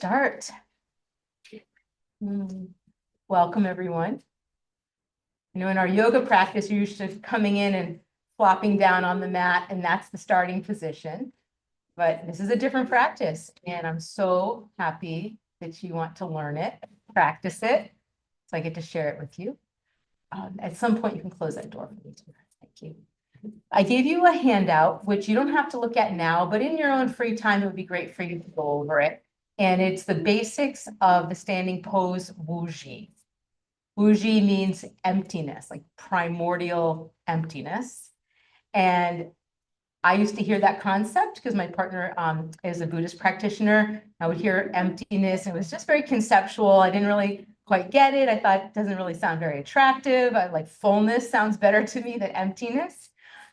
Start. Welcome, everyone. In our yoga practice, you're used to coming in and flopping down on the mat, and that's the starting position. But this is a different practice, and I'm so happy that you want to learn it, practice it, so I get to share it with you. At some point, you can close that door for me too. Thank you. I gave you a handout, which you don't have to look at now, but in your own free time, it would be great for you to go over it. And it's the basics of the standing pose Wuji. Wuji means emptiness, like primordial emptiness. And I used to hear that concept because my partner is a Buddhist practitioner. I would hear emptiness. And it was just very conceptual. I didn't really quite get it. I thought it doesn't really sound very attractive. I like fullness sounds better to me than emptiness.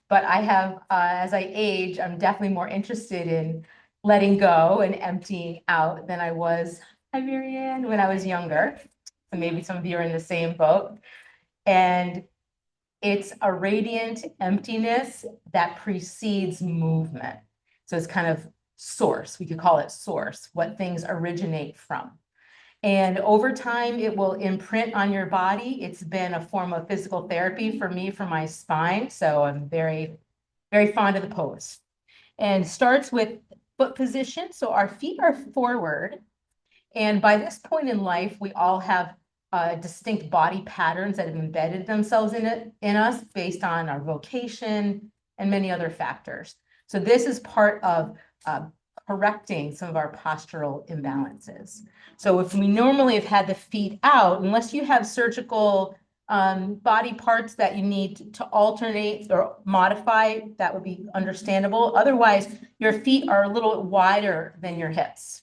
But I have, as I age, I'm definitely more interested in letting go and emptying out than I was, hi Marianne, when I was younger. So maybe some of you are in the same boat. And it's a radiant emptiness that precedes movement. So it's kind of source, we could call it source, what things originate from. And over time, it will imprint on your body. It's been a form of physical therapy for me, for my spine. So I'm very, very fond of the pose. And starts with foot position. So our feet are forward. And by this point in life, we all have distinct body patterns that have embedded themselves in us based on our vocation and many other factors. So this is part of correcting some of our postural imbalances. So if we normally have had the feet out, unless you have surgical body parts that you need to alternate or modify, that would be understandable. Otherwise, your feet are a little wider than your hips.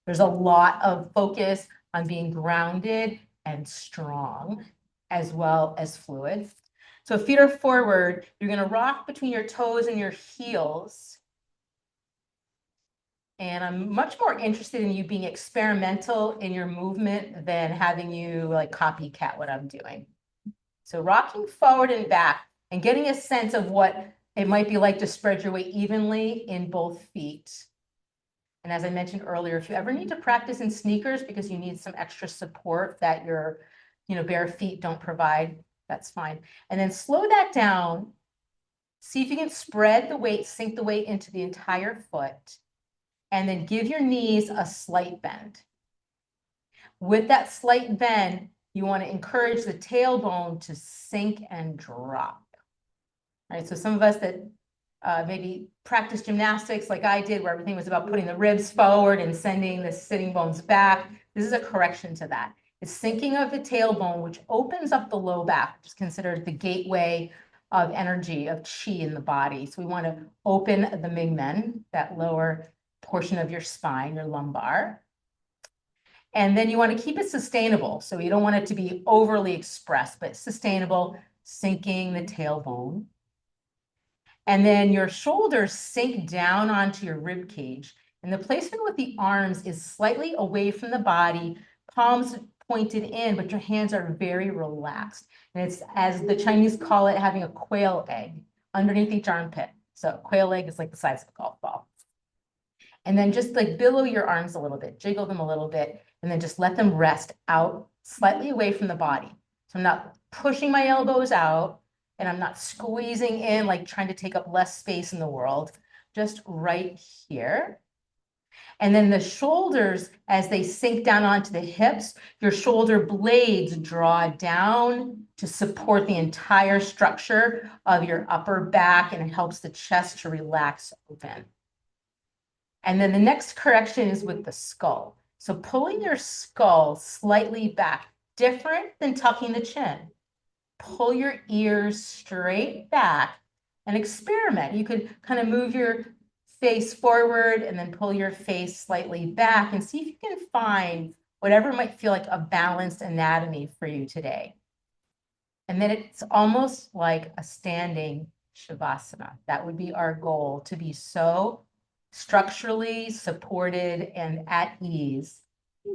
There's a lot of focus on being grounded and strong, as well as fluid. So feet are forward. You're going to rock between your toes and your heels. And I'm much more interested in you being experimental in your movement than having you like copycat what I'm doing. So rocking forward and back and getting a sense of what it might be like to spread your weight evenly in both feet. And as I mentioned earlier, if you ever need to practice in sneakers because you need some extra support that your bare feet don't provide, that's fine. And then slow that down. See if you can spread the weight, sink the weight into the entire foot. And then give your knees a slight bend. With that slight bend, you want to encourage the tailbone to sink and drop. All right, so some of us that maybe practice gymnastics like I did, where everything was about putting the ribs forward and sending the sitting bones back. This is a correction to that. It's sinking of the tailbone, which opens up the low back, which is considered the gateway of energy, of qi in the body. So we want to open the Mingmen, that lower portion of your spine, your lumbar. And then you want to keep it sustainable. So you don't want it to be overly expressed, but sustainable, sinking the tailbone. And then your shoulders sink down onto your rib cage. And the placement with the arms is slightly away from the body, palms pointed in, but your hands are very relaxed. And it's, as the Chinese call it, having a quail egg underneath each armpit. So a quail egg is like the size of a golf ball. And then just like billow your arms a little bit, jiggle them a little bit, and then just let them rest out slightly away from the body. So I'm not pushing my elbows out, and I'm not squeezing in, like trying to take up less space in the world, just right here. And then the shoulders, as they sink down onto the hips, your shoulder blades draw down to support the entire structure of your upper back, and it helps the chest to relax open. And then the next correction is with the skull. So pulling your skull slightly back, different than tucking the chin. Pull your ears straight back and experiment. You could kind of move your face forward and then pull your face slightly back and see if you can find whatever might feel like a balanced anatomy for you today. And then it's almost like a standing Shavasana. That would be our goal, to be so structurally supported and at ease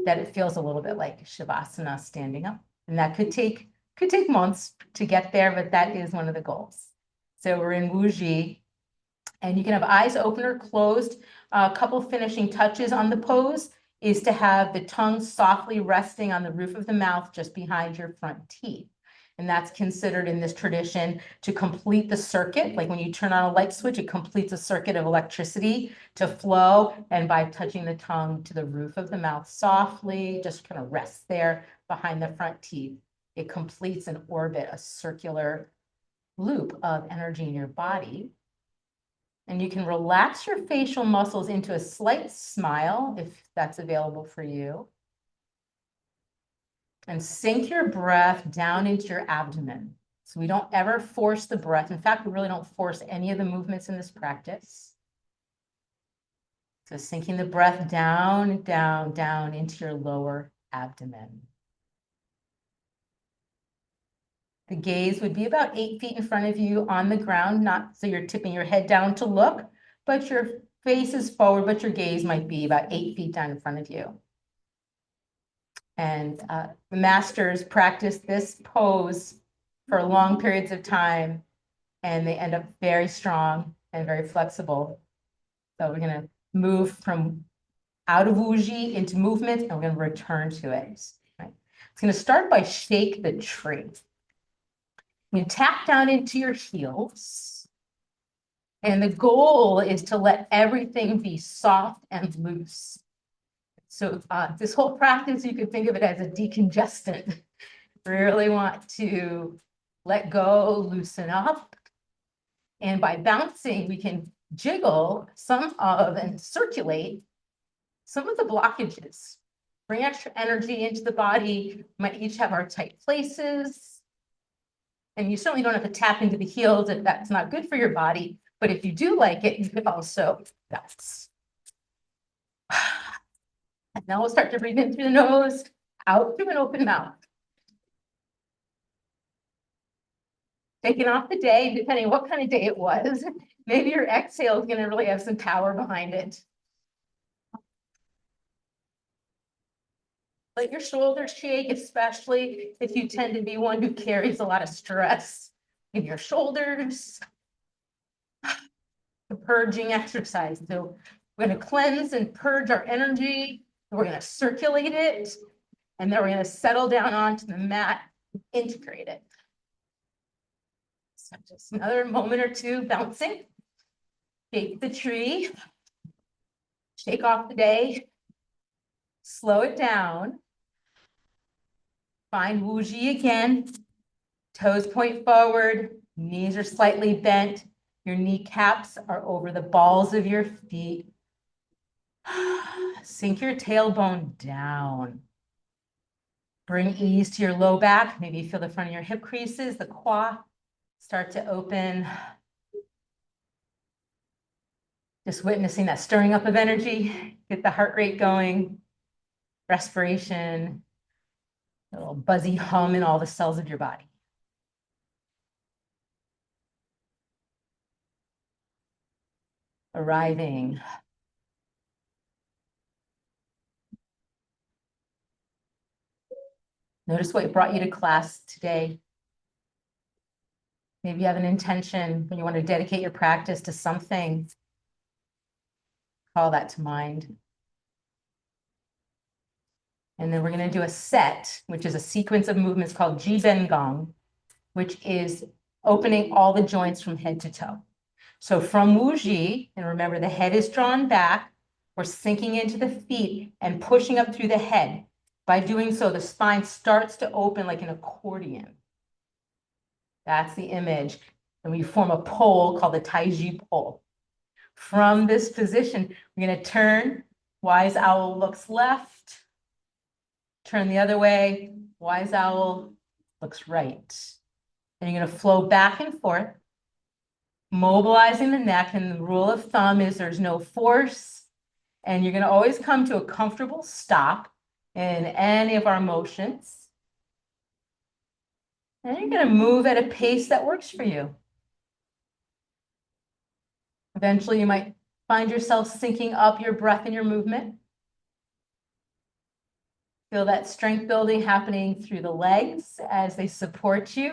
that it feels a little bit like Shavasana, standing up. And that could take months to get there, but that is one of the goals. So we're in Wuji, and you can have eyes open or closed. A couple finishing touches on the pose. is to have the tongue softly resting on the roof of the mouth just behind your front teeth. And that's considered in this tradition to complete the circuit. Like when you turn on a light switch, it completes a circuit of electricity to flow. And by touching the tongue to the roof of the mouth softly, just kind of rest there behind the front teeth, it completes an orbit, a circular loop of energy in your body. And you can relax your facial muscles into a slight smile if that's available for you. And sink your breath down into your abdomen. So we don't ever force the breath. In fact, we really don't force any of the movements in this practice. So sinking the breath down, down, down into your lower abdomen. The gaze would be about 8 feet in front of you on the ground, not so you're tipping your head down to look, but your face is forward, but your gaze might be about 8 feet down in front of you. And the masters practice this pose for long periods of time, and they end up very strong and very flexible. So we're going to move from out of Wuji into movement, and we're going to return to it. Right? It's going to start by shake the tree. You tap down into your heels, and the goal is to let everything be soft and loose. So this whole practice, you could think of it as a decongestant. Really want to let go, loosen up. And by bouncing, we can jiggle some of and circulate some of the blockages. Bring extra energy into the body. We might each have our tight places. And you certainly don't have to tap into the heels if that's not good for your body. But if you do like it, you could also bounce. And now we'll start to breathe in through the nose, out through an open mouth. Taking off the day, depending on what kind of day it was. Maybe your exhale is going to really have some power behind it. Let your shoulders shake, especially if you tend to be one who carries a lot of stress in your shoulders. The purging exercise. So we're going to cleanse and purge our energy. We're going to circulate it. And then we're going to settle down onto the mat, integrate it. So just another moment or two bouncing. Shake the tree. Shake off the day. Slow it down. Find Wuji again. Toes point forward. Knees are slightly bent. Your kneecaps are over the balls of your feet. Sink your tailbone down. Bring ease to your low back. Maybe you feel the front of your hip creases, the quad start to open. Just witnessing that stirring up of energy. Get the heart rate going. Respiration. A little buzzy hum in all the cells of your body. Arriving. Notice what brought you to class today. Maybe you have an intention when you want to dedicate your practice to something. Call that to mind. And then we're going to do a set, which is a sequence of movements called Qigong, which is opening all the joints from head to toe. So from Wuji, and remember the head is drawn back, we're sinking into the feet and pushing up through the head. By doing so, the spine starts to open like an accordion. That's the image. And we form a pole called the Taiji pole. From this position, we're going to turn. Wise owl looks left. Turn the other way. Wise owl looks right. And you're going to flow back and forth, mobilizing the neck. And the rule of thumb is there's no force. And you're going to always come to a comfortable stop in any of our motions. And you're going to move at a pace that works for you. Eventually, you might find yourself syncing up your breath and your movement. Feel that strength building happening through the legs as they support you.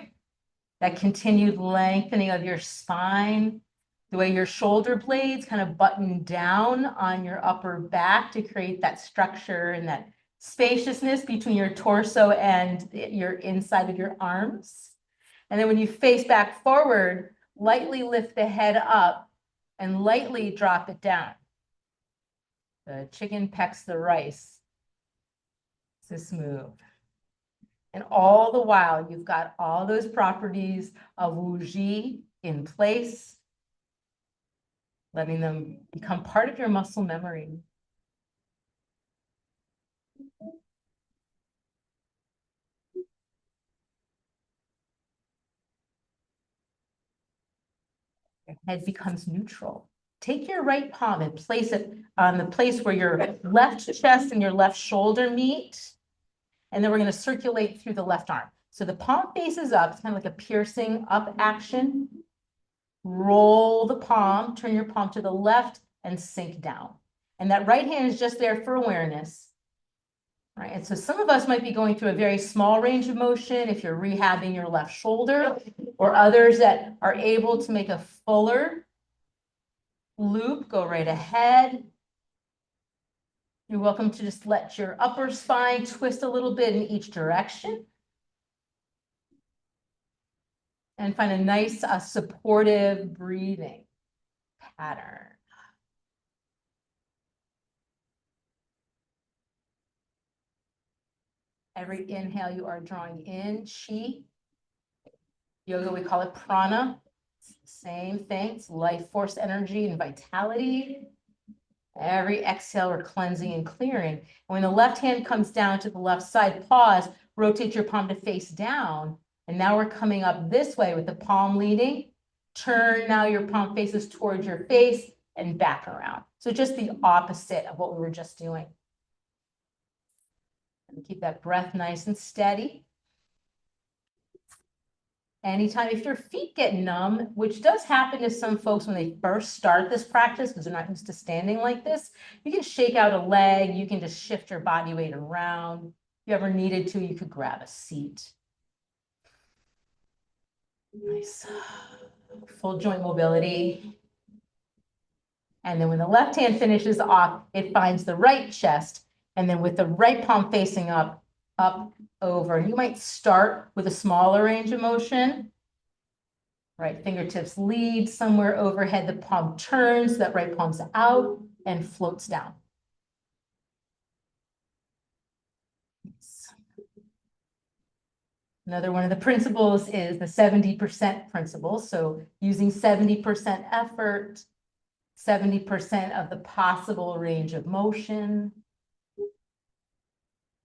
That continued lengthening of your spine The way your shoulder blades kind of button down on your upper back to create that structure and that spaciousness between your torso and your inside of your arms. And then when you face back forward, lightly lift the head up and lightly drop it down. The chicken pecks the rice. It's this move. And all the while, you've got all those properties of Wu Ji in place, letting them become part of your muscle memory. Your head becomes neutral. Take your right palm and place it on the place where your left chest and your left shoulder meet. And then we're going to circulate through the left arm. So the palm faces up. It's kind of like a piercing up action. Roll the palm, turn your palm to the left and sink down. And that right hand is just there for awareness. Right? And so some of us might be going through a very small range of motion if you're rehabbing your left shoulder, or others that are able to make a fuller loop, go right ahead. You're welcome to just let your upper spine twist a little bit in each direction. And find a nice supportive breathing pattern. Every inhale you are drawing in chi. Yoga, we call it prana. It's the same thing. It's life force energy and vitality. Every exhale, we're cleansing and clearing. And when the left hand comes down to the left side, pause, rotate your palm to face down. And now we're coming up this way with the palm leading. Turn now your palm faces towards your face and back around. So just the opposite of what we were just doing. And keep that breath nice and steady. Anytime, if your feet get numb, which does happen to some folks when they first start this practice because they're not used to standing like this, you can shake out a leg, you can just shift your body weight around. If you ever needed to, you could grab a seat. Nice. Full joint mobility. And then when the left hand finishes off, it finds the right chest. And then with the right palm facing up, up, over. And you might start with a smaller range of motion. Right fingertips lead somewhere overhead. The palm turns, that right palm's out and floats down. Another one of the principles is the 70% principle. So using 70% effort, 70% of the possible range of motion.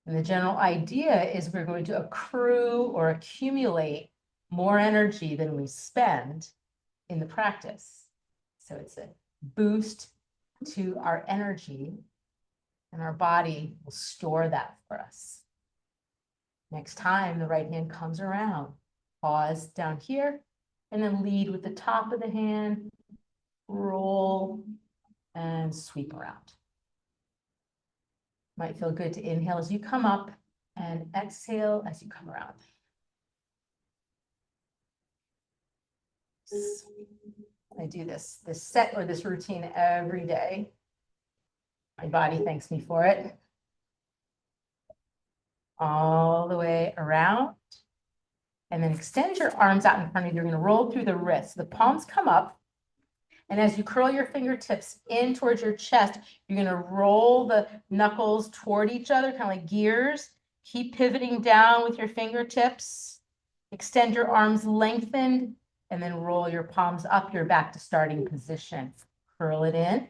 And the general idea is we're going to accrue or accumulate more energy than we spend in the practice. So it's a boost to our energy, and our body will store that for us. Next time the right hand comes around, pause down here, and then lead with the top of the hand, roll, and sweep around. Might feel good to inhale as you come up and exhale as you come around. I do this set or this routine every day. My body thanks me for it. All the way around. And then extend your arms out in front of you. You're going to roll through the wrists. The palms come up. And as you curl your fingertips in towards your chest, you're going to roll the knuckles toward each other, kind of like gears. Keep pivoting down with your fingertips. Extend your arms lengthened, and then roll your palms up. You're back to starting position. Curl it in.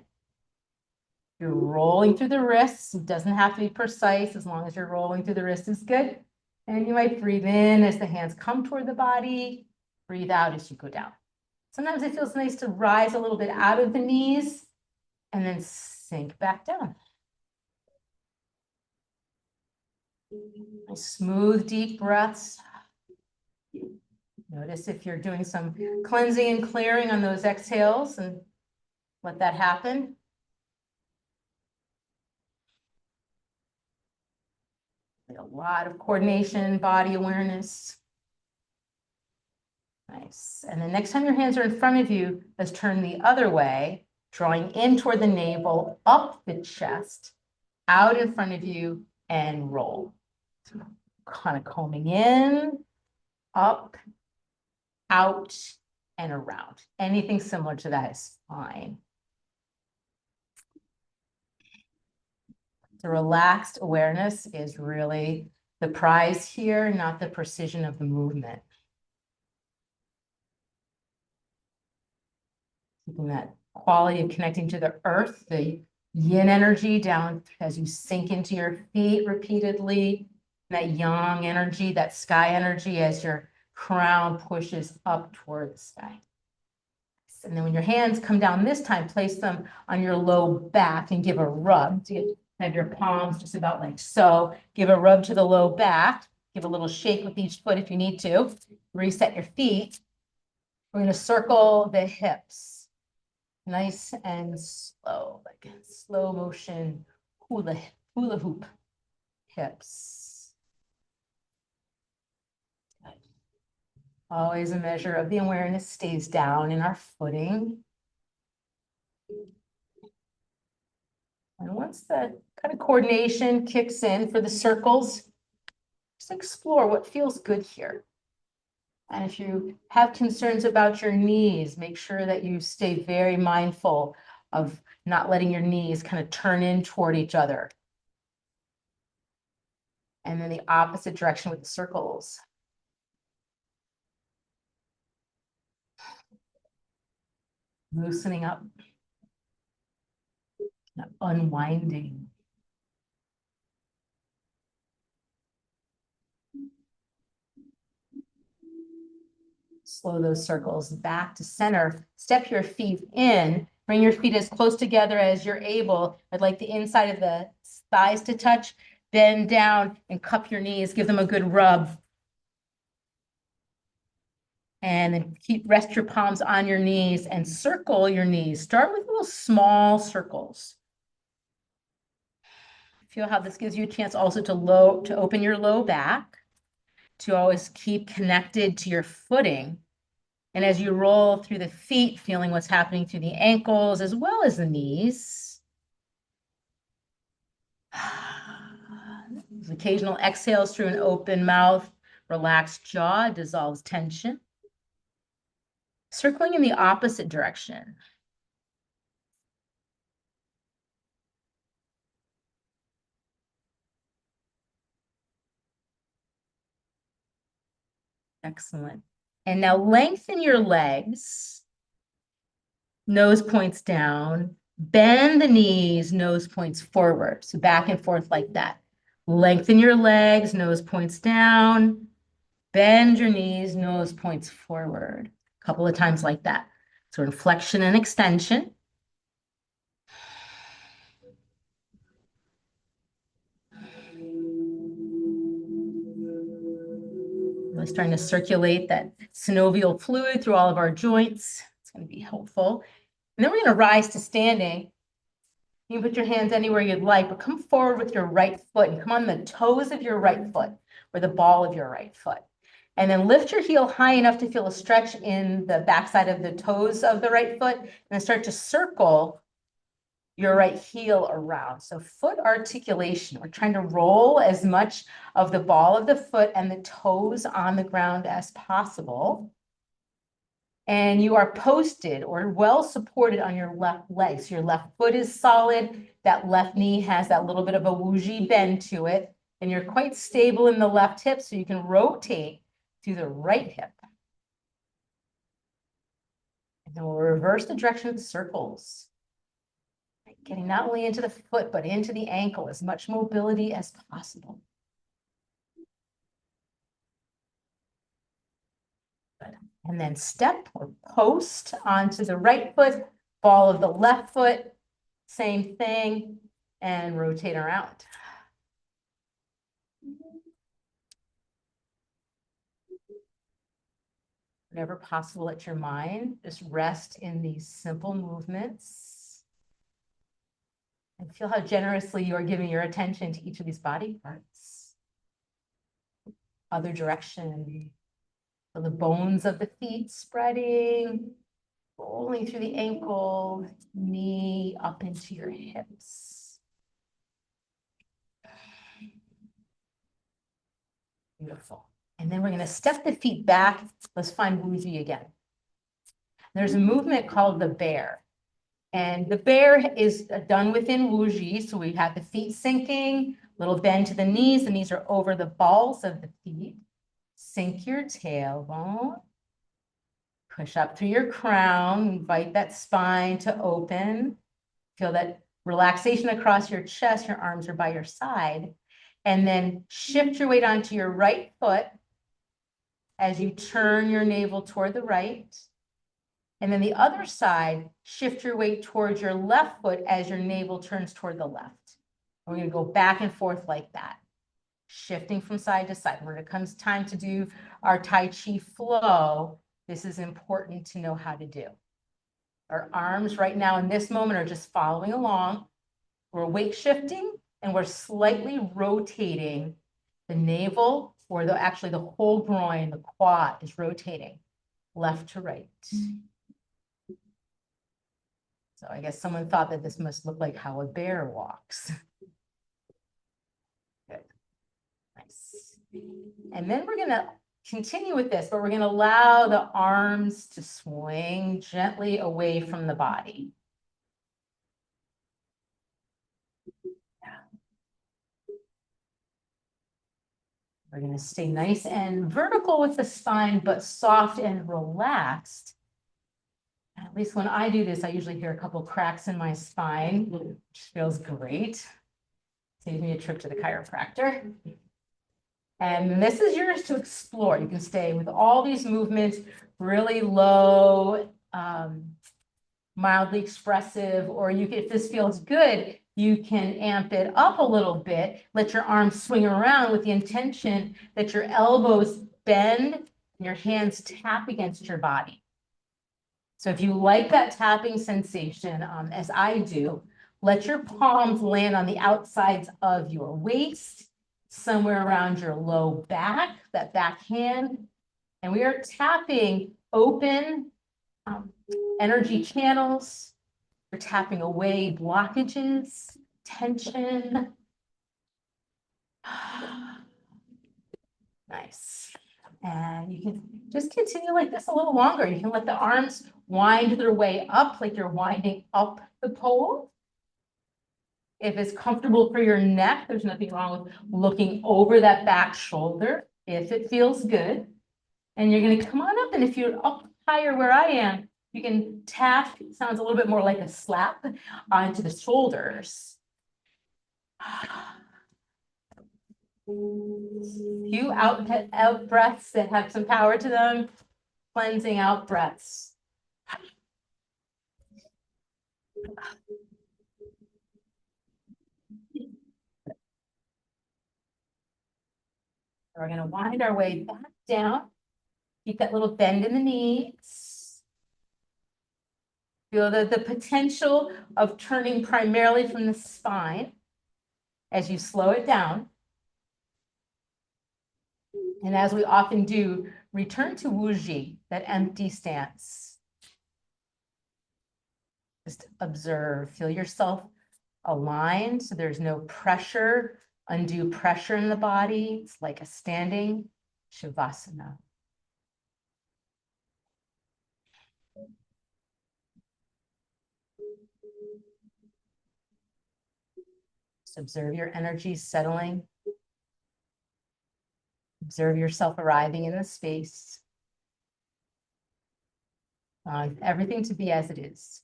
You're rolling through the wrists. It doesn't have to be precise. As long as you're rolling through the wrists is good. And you might breathe in as the hands come toward the body. Breathe out as you go down. Sometimes it feels nice to rise a little bit out of the knees and then sink back down. Nice, smooth, deep breaths. Notice if you're doing some cleansing and clearing on those exhales, and let that happen. A lot of coordination, body awareness. Nice. And then next time your hands are in front of you, let's turn the other way, drawing in toward the navel, up the chest, out in front of you, and roll. So kind of combing in, up, out, and around. Anything similar to that is fine. The relaxed awareness is really the prize here, not the precision of the movement. Keeping that quality of connecting to the earth, the yin energy down as you sink into your feet repeatedly, that yang energy, that sky energy as your crown pushes up toward the sky. And then when your hands come down this time, place them on your low back and give a rub. So you have your palms just about like so. Give a rub to the low back. Give a little shake with each foot if you need to. Reset your feet. We're going to circle the hips. Nice and slow, like slow motion hula hoop hips. Good. Always a measure of the awareness stays down in our footing. And once the kind of coordination kicks in for the circles, just explore what feels good here. And if you have concerns about your knees, make sure that you stay very mindful of not letting your knees kind of turn in toward each other. And then the opposite direction with the circles. Loosening up, unwinding. Slow those circles back to center. Step your feet in. Bring your feet as close together as you're able. I'd like the inside of the thighs to touch. Bend down and cup your knees. Give them a good rub. And then rest your palms on your knees and circle your knees. Start with little small circles. Feel how this gives you a chance also to open your low back, to always keep connected to your footing. And as you roll through the feet, feeling what's happening through the ankles as well as the knees. Occasional exhales through an open mouth, relaxed jaw, dissolves tension. Circling in the opposite direction. Excellent. And now lengthen your legs. Nose points down. Bend the knees, nose points forward. So back and forth like that. Lengthen your legs, nose points down. Bend your knees, nose points forward. A couple of times like that. So inflection and extension. Really starting to circulate that synovial fluid through all of our joints. It's going to be helpful. And then we're going to rise to standing. You can put your hands anywhere you'd like, but come forward with your right foot and come on the toes of your right foot or the ball of your right foot. And then lift your heel high enough to feel a stretch in the backside of the toes of the right foot, and then start to circle your right heel around. So foot articulation. We're trying to roll as much of the ball of the foot and the toes on the ground as possible. And you are posted or well supported on your left leg. So your left foot is solid. That left knee has that little bit of a woojie bend to it. And you're quite stable in the left hip, so you can rotate to the right hip. And then we'll reverse the direction of the circles. Getting not only into the foot, but into the ankle, as much mobility as possible. Good. And then step or post onto the right foot, ball of the left foot, same thing, and rotate around. Whenever possible, let your mind just rest in these simple movements. And feel how generously you are giving your attention to each of these body parts. Other direction. So the bones of the feet spreading, rolling through the ankle, knee up into your hips. Beautiful. And then we're going to step the feet back. Let's find Wuji again. There's a movement called the bear. And the bear is done within Wuji. So we have the feet sinking, little bend to the knees. The knees are over the balls of the feet. Sink your tailbone. Push up through your crown. Invite that spine to open. Feel that relaxation across your chest. Your arms are by your side. And then shift your weight onto your right foot as you turn your navel toward the right. And then the other side, shift your weight towards your left foot as your navel turns toward the left. We're going to go back and forth like that, shifting from side to side. When it comes time to do our Tai Chi flow, this is important to know how to do. Our arms right now in this moment are just following along. We're weight shifting and we're slightly rotating the navel, or actually the whole groin, the quad is rotating left to right. So I guess someone thought that this must look like how a bear walks. Good. Nice. And then we're going to continue with this, but we're going to allow the arms to swing gently away from the body. We're going to stay nice and vertical with the spine, but soft and relaxed. At least when I do this, I usually hear a couple cracks in my spine, which feels great. Saves me a trip to the chiropractor. And this is yours to explore. You can stay with all these movements, really low, mildly expressive, or you can, if this feels good, you can amp it up a little bit. Let your arms swing around with the intention that your elbows bend and your hands tap against your body. So if you like that tapping sensation, as I do, let your palms land on the outsides of your waist, somewhere around your low back, that back hand. And we are tapping open energy channels. We're tapping away blockages, tension. Nice. And you can just continue like this a little longer. You can let the arms wind their way up like you're winding up the pole. If it's comfortable for your neck, there's nothing wrong with looking over that back shoulder if it feels good. And you're going to come on up, and if you're up higher where I am, you can tap. It sounds a little bit more like a slap onto the shoulders. Few out breaths that have some power to them. Cleansing out breaths. We're going to wind our way back down. Keep that little bend in the knees. Feel the potential of turning primarily from the spine as you slow it down. And as we often do, return to Wuji, that empty stance. Just observe, feel yourself aligned so there's no pressure, undue pressure in the body. It's like a standing Shavasana. Just observe your energy settling. Observe yourself arriving in the space. Everything to be as it is.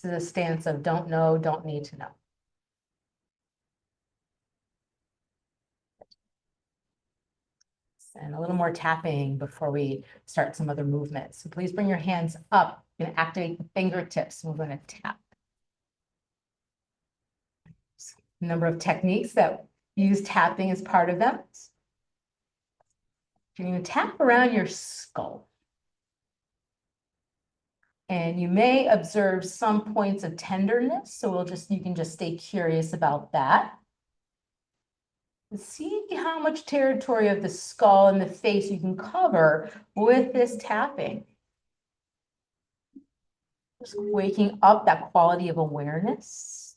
This is a stance of don't know, don't need to know. And a little more tapping before we start some other movements. So please bring your hands up. You're going to activate the fingertips. We're going to tap. A number of techniques that use tapping as part of them. You're going to tap around your skull. And you may observe some points of tenderness. So you can just stay curious about that. See how much territory of the skull and the face you can cover with this tapping. Just waking up that quality of awareness.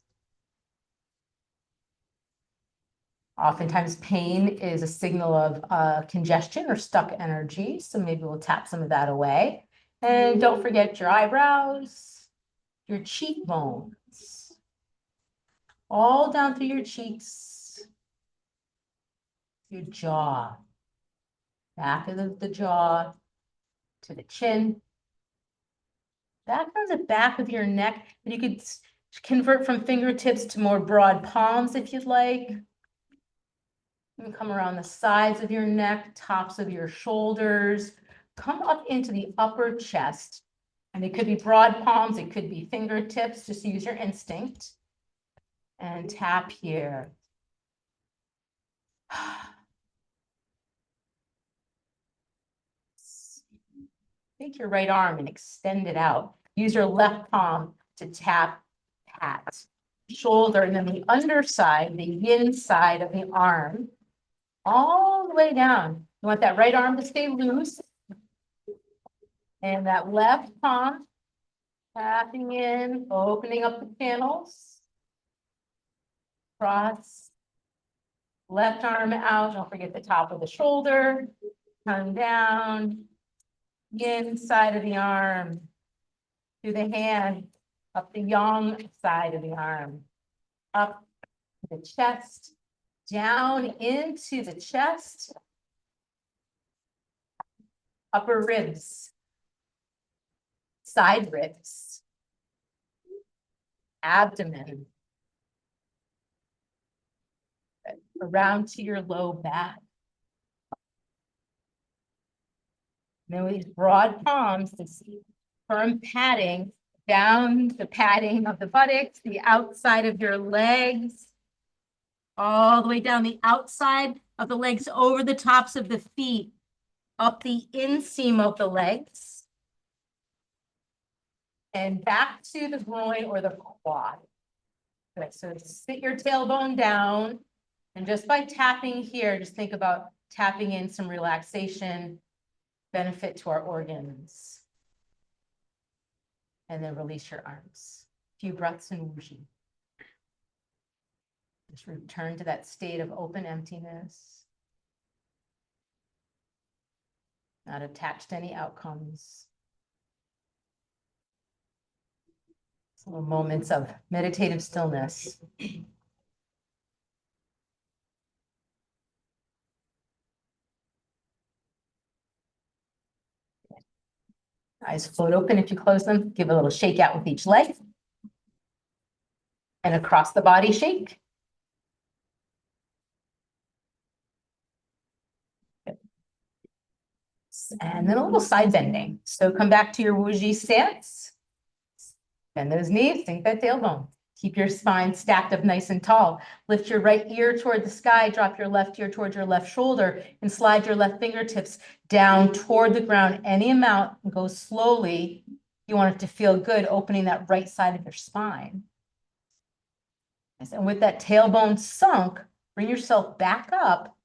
Oftentimes pain is a signal of congestion or stuck energy, so maybe we'll tap some of that away. And don't forget your eyebrows, your cheekbones, all down through your cheeks, your jaw, back of the jaw to the chin, back from the back of your neck. And you could convert from fingertips to more broad palms if you'd like. You can come around the sides of your neck, tops of your shoulders, come up into the upper chest. And it could be broad palms, it could be fingertips, just use your instinct. And tap here. Take your right arm and extend it out. Use your left palm to tap pat, shoulder, and then the underside, the yin side of the arm, all the way down. You want that right arm to stay loose. And that left palm tapping in, opening up the channels. Cross. Left arm out. Don't forget the top of the shoulder. Come down. Yin side of the arm. Through the hand. Up the yang side of the arm. Up to the chest. Down into the chest. Upper ribs. Side ribs. Abdomen. Around to your low back. Then with these broad palms, this firm padding down the padding of the buttocks, the outside of your legs, all the way down the outside of the legs, over the tops of the feet, up the inseam of the legs, and back to the groin or the quad. Okay, so sit your tailbone down, and just by tapping here, just think about tapping in some relaxation, benefit to our organs. And then release your arms. A few breaths in Wuxi. Just return to that state of open emptiness. Not attached to any outcomes. Little moments of meditative stillness. Eyes float open if you close them. Give a little shake out with each leg. And across the body shake. Good. And then a little side bending. So come back to your Wuji stance. Bend those knees, sink that tailbone. Keep your spine stacked up nice and tall. Lift your right ear toward the sky, drop your left ear towards your left shoulder, and slide your left fingertips down toward the ground any amount, and go slowly. You want it to feel good, opening that right side of your spine. And with that tailbone sunk, bring yourself back up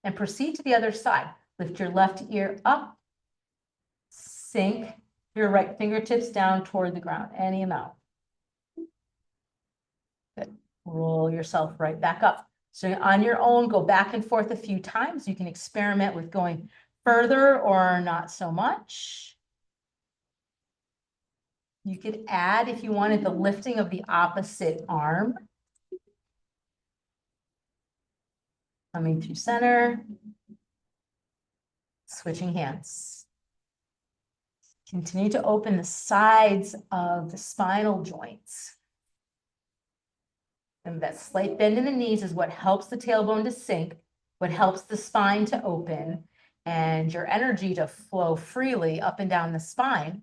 and proceed to the other side. Lift your left ear up, sink your right fingertips down toward the ground, any amount. Good. Roll yourself right back up. So on your own, go back and forth a few times. You can experiment with going further or not so much. You could add, if you wanted, the lifting of the opposite arm. Coming through center. Switching hands. Continue to open the sides of the spinal joints. And that slight bend in the knees is what helps the tailbone to sink, what helps the spine to open, and your energy to flow freely up and down the spine.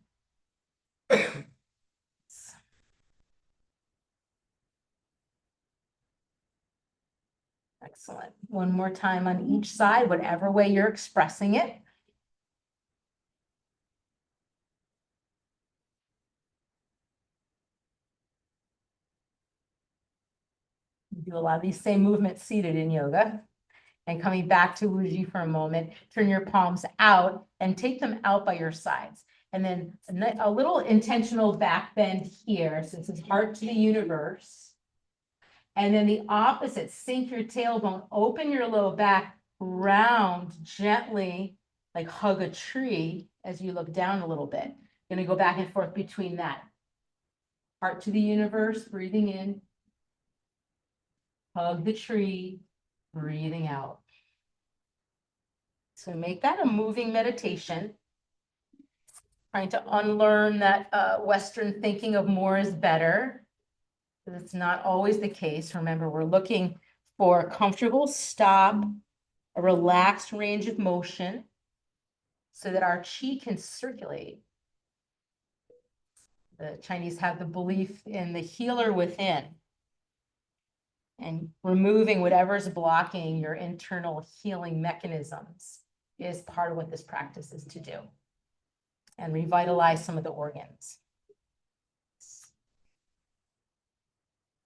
Excellent. One more time on each side, whatever way you're expressing it. Do do a lot of these same movements seated in yoga. And coming back to Wuji for a moment, turn your palms out and take them out by your sides. And then a little intentional back bend here, since it's heart to the universe. And then the opposite, sink your tailbone, open your low back, round gently, like hug a tree as you look down a little bit. Going to go back and forth between that. Heart to the universe, breathing in. Hug the tree, breathing out. So make that a moving meditation. Trying to unlearn that Western thinking of more is better. Because it's not always the case. Remember, we're looking for a comfortable stop, a relaxed range of motion, so that our qi can circulate. The Chinese have the belief in the healer within. And removing whatever's blocking your internal healing mechanisms is part of what this practice is to do. And revitalize some of the organs.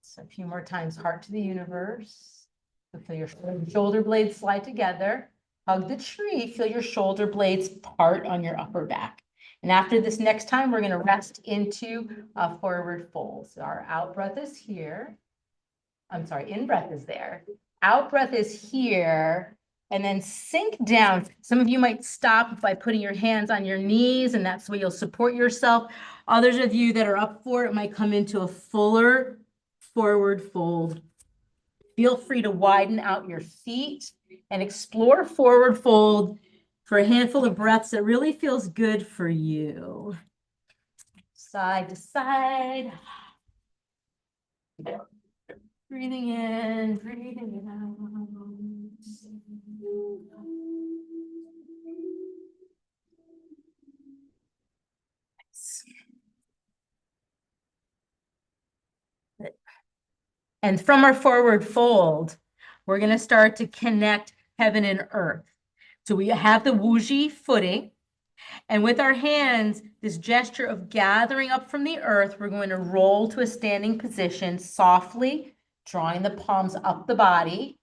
So a few more times, heart to the universe. So feel your shoulder blades slide together. Hug the tree, feel your shoulder blades part on your upper back. And after this next time, we're going to rest into a forward fold. So our out breath is here. I'm sorry, in breath is there. Out breath is here. And then sink down. Some of you might stop by putting your hands on your knees, and that's where you'll support yourself. Others of you that are up for it might come into a fuller forward fold. Feel free to widen out your feet and explore forward fold for a handful of breaths that really feels good for you. Side to side. Breathing in, breathing out. And from our forward fold, we're going to start to connect heaven and earth. So we have the Wuji footing. And with our hands, this gesture of gathering up from the earth, we're going to roll to a standing position softly, drawing the palms up the body,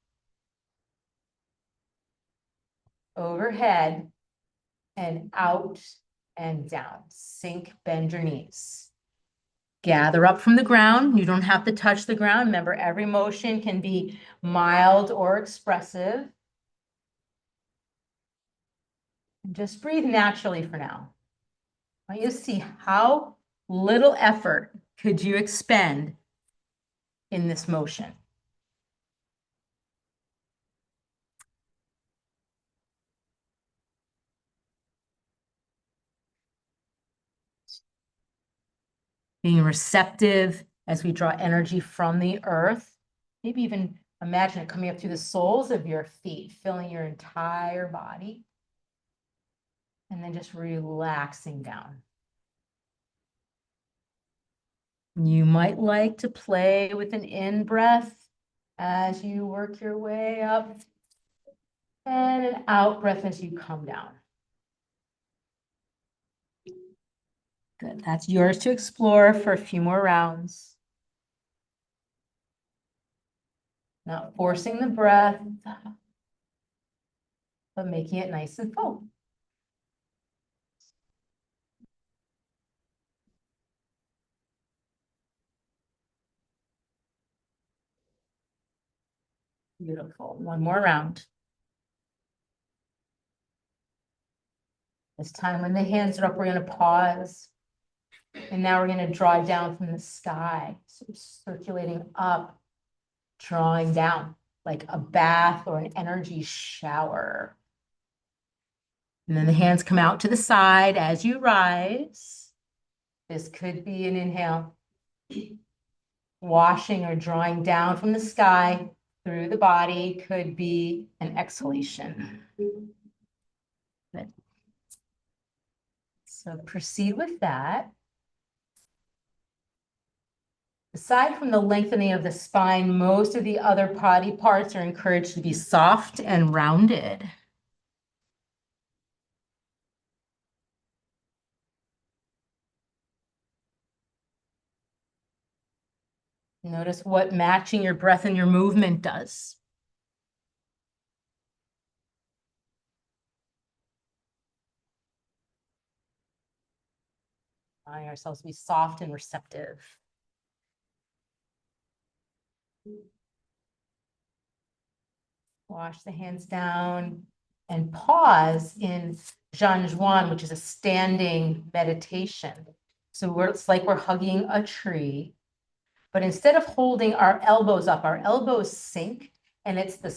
overhead, and out and down. Sink, bend your knees. Gather up from the ground. You don't have to touch the ground. Remember, every motion can be mild or expressive. And just breathe naturally for now. I want you to see how little effort could you expend in this motion. Being receptive as we draw energy from the earth. Maybe even imagine it coming up through the soles of your feet, filling your entire body. And then just relaxing down. You might like to play with an in-breath as you work your way up, and an out-breath as you come down. Good, that's yours to explore for a few more rounds. Not forcing the breath, but making it nice and full. Beautiful. One more round. This time when the hands are up, we're going to pause. And now we're going to draw down from the sky. So circulating up, drawing down like a bath or an energy shower. And then the hands come out to the side as you rise. This could be an inhale. Washing or drawing down from the sky through the body could be an exhalation. Good. So proceed with that. Aside from the lengthening of the spine, most of the other body parts are encouraged to be soft and rounded. Notice what matching your breath and your movement does. Allowing ourselves to be soft and receptive. Wash the hands down and pause in Zhanzhuan, which is a standing meditation. So it's like we're hugging a tree, but instead of holding our elbows up, our elbows sink, and it's the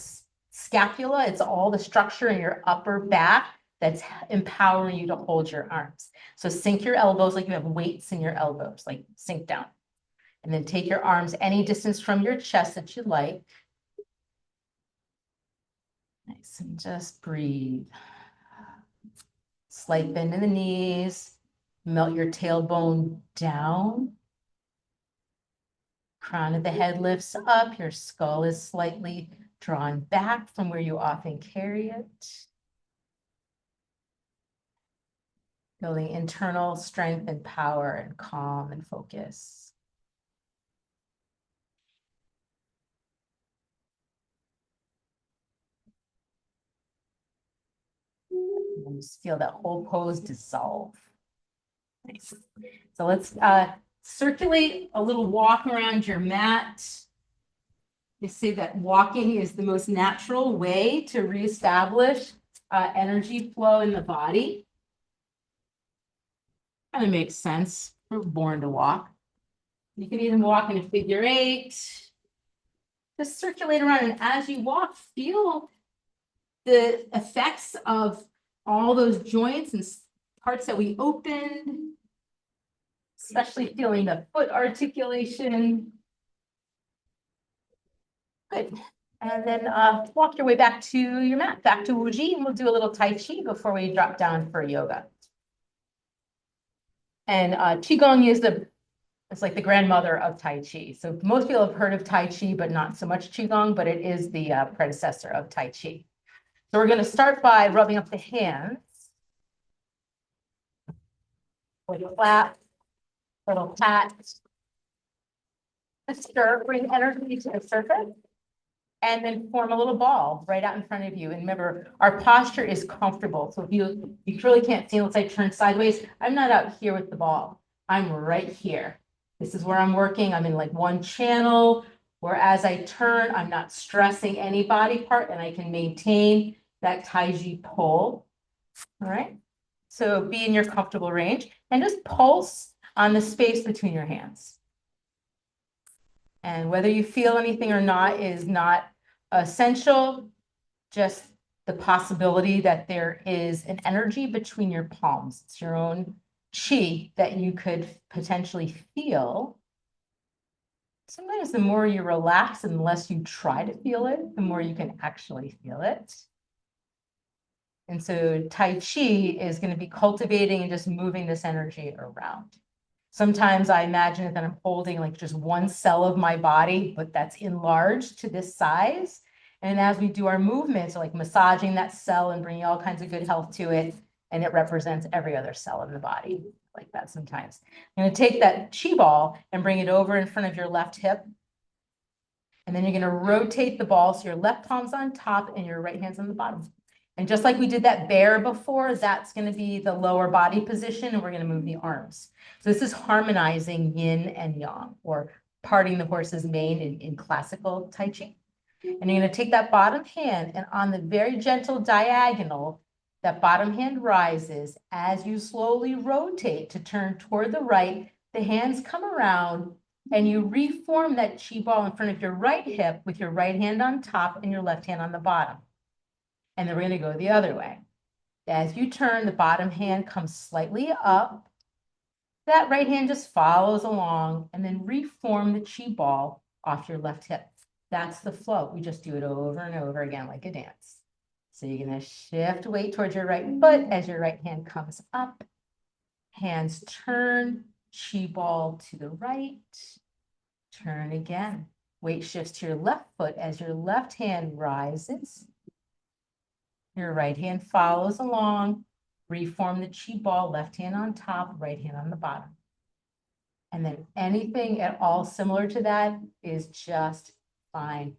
scapula, it's all the structure in your upper back that's empowering you to hold your arms. So sink your elbows like you have weights in your elbows, like sink down. And then take your arms any distance from your chest that you like. Nice, and just breathe. Slight bend in the knees. Melt your tailbone down. Crown of the head lifts up. Your skull is slightly drawn back from where you often carry it. Building internal strength and power and calm and focus. And just feel that whole pose dissolve. Nice. So let's circulate a little walk around your mat. They say that walking is the most natural way to reestablish energy flow in the body. Kind of makes sense. We're born to walk. You can even walk in a figure eight. Just circulate around, and as you walk, feel the effects of all those joints and parts that we opened, especially feeling the foot articulation. Good. And then walk your way back to your mat, back to Wuji, and we'll do a little Tai Chi before we drop down for yoga. And Qigong is it's like the grandmother of Tai Chi. So most people have heard of Tai Chi, but not so much Qigong, but it is the predecessor of Tai Chi. So we're going to start by rubbing up the hands. Little clap, little pat. Stir, bring energy to the surface. And then form a little ball right out in front of you. And remember, our posture is comfortable. So if you really can't see, let's say turn sideways. I'm not out here with the ball. I'm right here. This is where I'm working. I'm in like one channel, where as I turn, I'm not stressing any body part, and I can maintain that Tai Chi pull. All right. So be in your comfortable range and just pulse on the space between your hands. And whether you feel anything or not is not essential, just the possibility that there is an energy between your palms. It's your own chi that you could potentially feel. Sometimes the more you relax and the less you try to feel it, the more you can actually feel it. And so Tai Chi is going to be cultivating and just moving this energy around. Sometimes I imagine that I'm holding like just one cell of my body, but that's enlarged to this size. And as we do our movements, like massaging that cell and bringing all kinds of good health to it, and it represents every other cell in the body like that sometimes. I'm going to take that chi ball and bring it over in front of your left hip. And then you're going to rotate the ball so your left palm's on top and your right hand's on the bottom. And just like we did that bear before, that's going to be the lower body position, and we're going to move the arms. So this is harmonizing yin and yang, or parting the horse's mane in classical Tai Chi. And you're going to take that bottom hand, and on the very gentle diagonal, that bottom hand rises. As you slowly rotate to turn toward the right, the hands come around, and you reform that chi ball in front of your right hip with your right hand on top and your left hand on the bottom. And then we're going to go the other way. As you turn, the bottom hand comes slightly up. That right hand just follows along, and then reform the chi ball off your left hip. That's the flow. We just do it over and over again like a dance. So you're going to shift weight towards your right foot as your right hand comes up. Hands turn, chi ball to the right. Turn again. Weight shifts to your left foot as your left hand rises. Your right hand follows along. Reform the chi ball, left hand on top, right hand on the bottom. And then anything at all similar to that is just fine.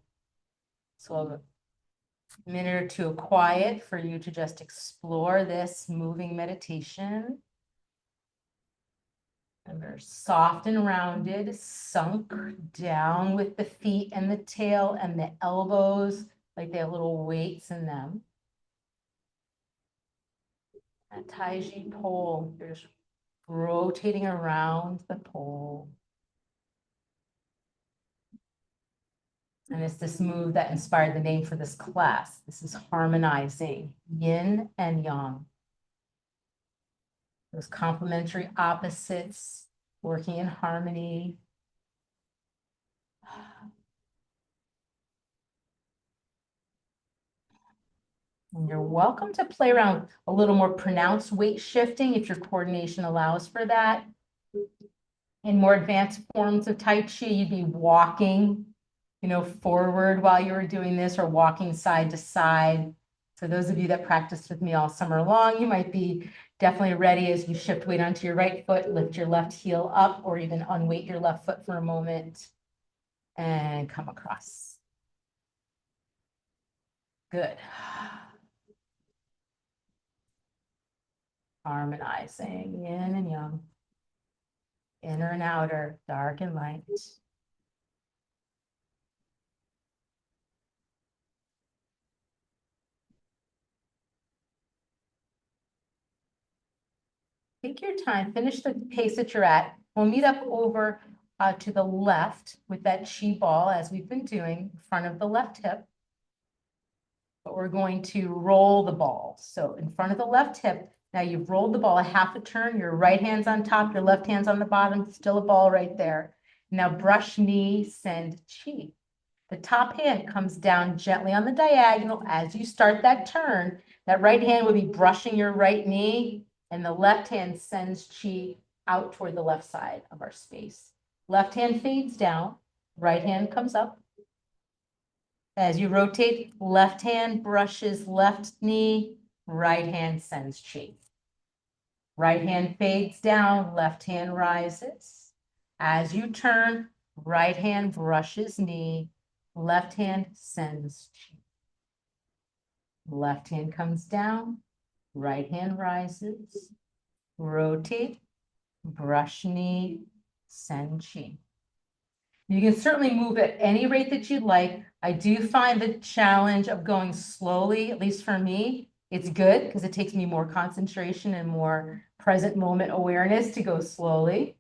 So a minute or two of quiet for you to just explore this moving meditation. And they're soft and rounded, sunk down with the feet and the tail and the elbows, like they have little weights in them. That Tai Chi pole, you're just rotating around the pole. And it's this move that inspired the name for this class. This is harmonizing yin and yang. Those complementary opposites working in harmony. And you're welcome to play around with a little more pronounced weight shifting if your coordination allows for that. In more advanced forms of Tai Chi, you'd be walking, forward while you were doing this, or walking side to side. So those of you that practiced with me all summer long, you might be definitely ready as you shift weight onto your right foot, lift your left heel up, or even unweight your left foot for a moment and come across. Good. Harmonizing yin and yang, inner and outer, dark and light. Take your time, finish the pace that you're at. We'll meet up over to the left with that chi ball as we've been doing, in front of the left hip. But we're going to roll the ball. So in front of the left hip, now you've rolled the ball a half a turn, your right hand's on top, your left hand's on the bottom, still a ball right there. Now brush knee, send chi. The top hand comes down gently on the diagonal as you start that turn. That right hand will be brushing your right knee, and the left hand sends chi out toward the left side of our space. Left hand fades down, right hand comes up. As you rotate, left hand brushes left knee, right hand sends chi. Right hand fades down, left hand rises. As you turn, right hand brushes knee, left hand sends chi. Left hand comes down, right hand rises. Rotate, brush knee, send chi. You can certainly move at any rate that you'd like. I do find the challenge of going slowly, at least for me, it's good because it takes me more concentration and more present moment awareness to go slowly.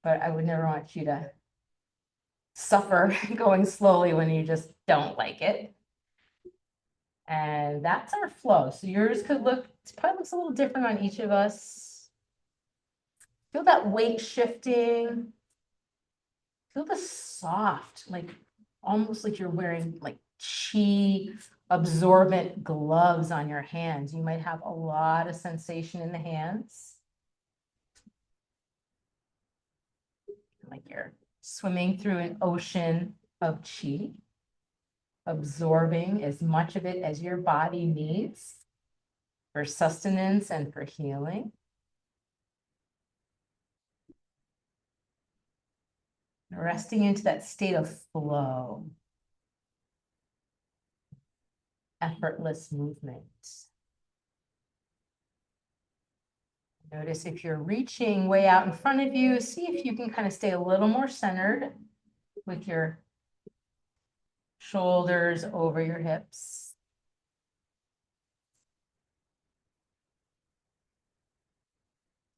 But I would never want you to suffer going slowly when you just don't like it. And that's our flow. So yours could look, it probably looks a little different on each of us. Feel that weight shifting. Feel the soft, like almost like you're wearing like chi absorbent gloves on your hands. You might have a lot of sensation in the hands. Like you're swimming through an ocean of chi, absorbing as much of it as your body needs for sustenance and for healing. Resting into that state of flow. Effortless movement. Notice if you're reaching way out in front of you, see if you can kind of stay a little more centered with your shoulders over your hips.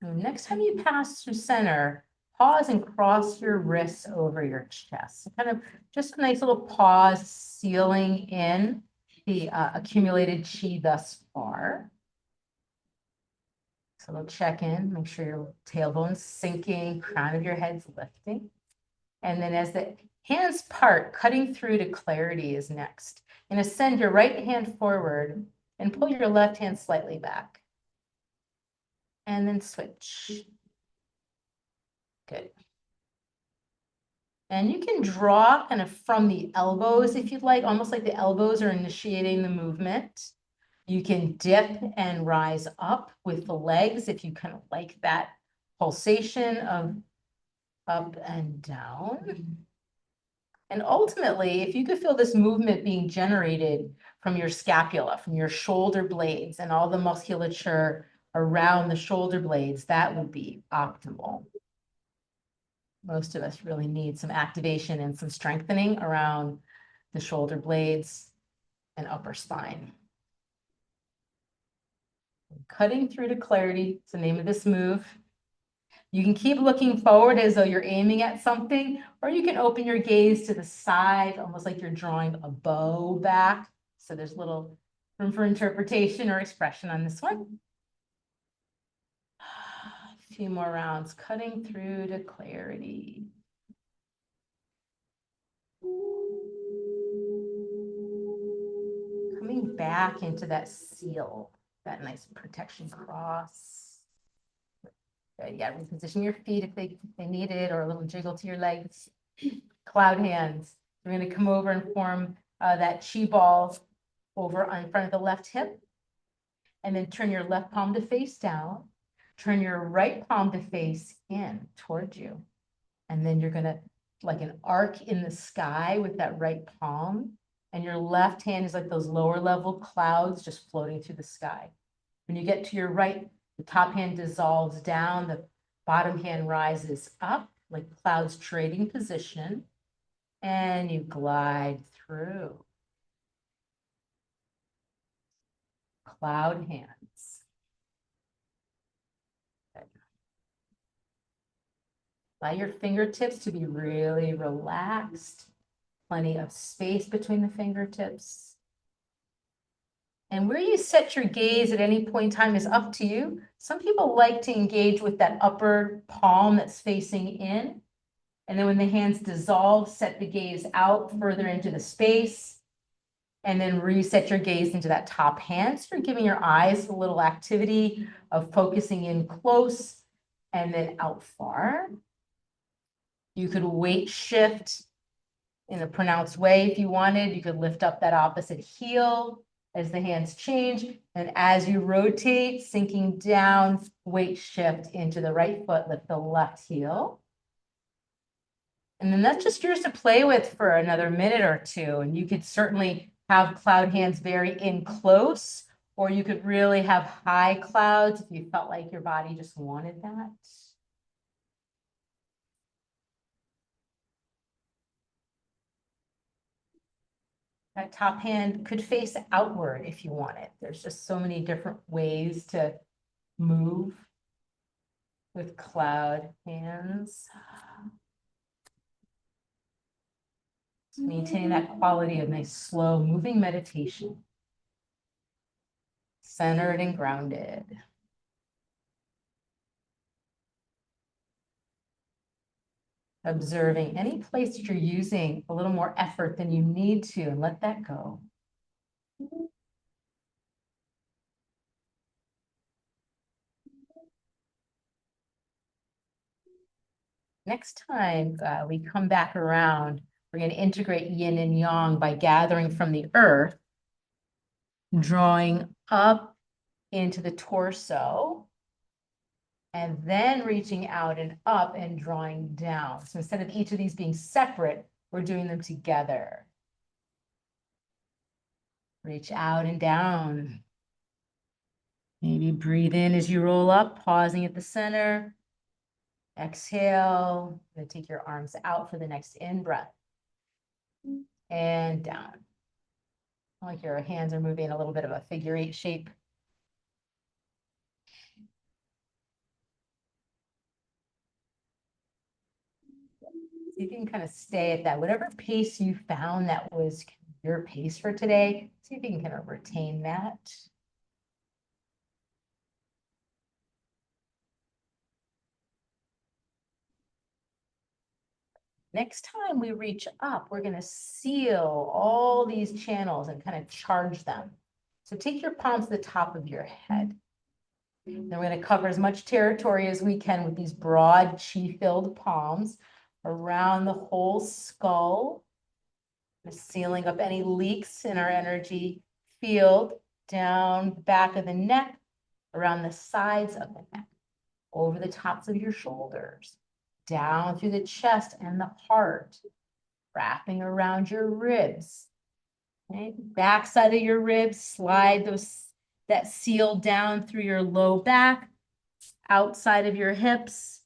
And next time you pass through center, pause and cross your wrists over your chest. Kind of just a nice little pause, sealing in the accumulated chi thus far. So we'll check in, make sure your tailbone's sinking, crown of your head's lifting. And then as the hands part, cutting through to clarity is next. And ascend your right hand forward and pull your left hand slightly back. And then switch. Good. And you can draw kind of from the elbows if you'd like, almost like the elbows are initiating the movement. You can dip and rise up with the legs if you kind of like that pulsation of up and down. And ultimately, if you could feel this movement being generated from your scapula, from your shoulder blades and all the musculature around the shoulder blades, that would be optimal. Most of us really need some activation and some strengthening around the shoulder blades and upper spine. Cutting through to clarity is the name of this move. You can keep looking forward as though you're aiming at something, or you can open your gaze to the side, almost like you're drawing a bow back. So there's little room for interpretation or expression on this one. A few more rounds, cutting through to clarity. Coming back into that seal, that nice protection cross. Good. Yeah, reposition your feet if they need it, or a little jiggle to your legs. Cloud hands. We're going to come over and form that chi ball over on front of the left hip. And then turn your left palm to face down. Turn your right palm to face in towards you. And then you're going to, like an arc in the sky with that right palm. And your left hand is like those lower level clouds just floating through the sky. When you get to your right, the top hand dissolves down, the bottom hand rises up like clouds trading position, and you glide through. Cloud hands. Good. Allow your fingertips to be really relaxed. Plenty of space between the fingertips. And where you set your gaze at any point in time is up to you. Some people like to engage with that upper palm that's facing in. And then when the hands dissolve, set the gaze out further into the space. And then reset your gaze into that top hand. So you're giving your eyes a little activity of focusing in close and then out far. You could weight shift in a pronounced way if you wanted. You could lift up that opposite heel as the hands change. And as you rotate, sinking down, weight shift into the right foot, lift the left heel. And then that's just yours to play with for another minute or two. And you could certainly have cloud hands very in close, or you could really have high clouds if you felt like your body just wanted that. That top hand could face outward if you want it. There's just so many different ways to move with cloud hands. Maintaining that quality of nice, slow moving meditation. Centered and grounded. Observing any place that you're using a little more effort than you need to, and let that go. Next time we come back around, we're going to integrate yin and yang by gathering from the earth, drawing up into the torso, and then reaching out and up and drawing down. So instead of each of these being separate, we're doing them together. Reach out and down. Maybe breathe in as you roll up, pausing at the center. Exhale, then take your arms out for the next in-breath. And down. Like your hands are moving in a little bit of a figure 8 shape. So you can kind of stay at that, whatever pace you found that was your pace for today. See if you can kind of retain that. Next time we reach up, we're going to seal all these channels and kind of charge them. So take your palms to the top of your head. Then we're going to cover as much territory as we can with these broad chi-filled palms around the whole skull, sealing up any leaks in our energy field, down the back of the neck, around the sides of the neck, over the tops of your shoulders. down through the chest and the heart, wrapping around your ribs. Okay? Back side of your ribs, slide that seal down through your low back, outside of your hips,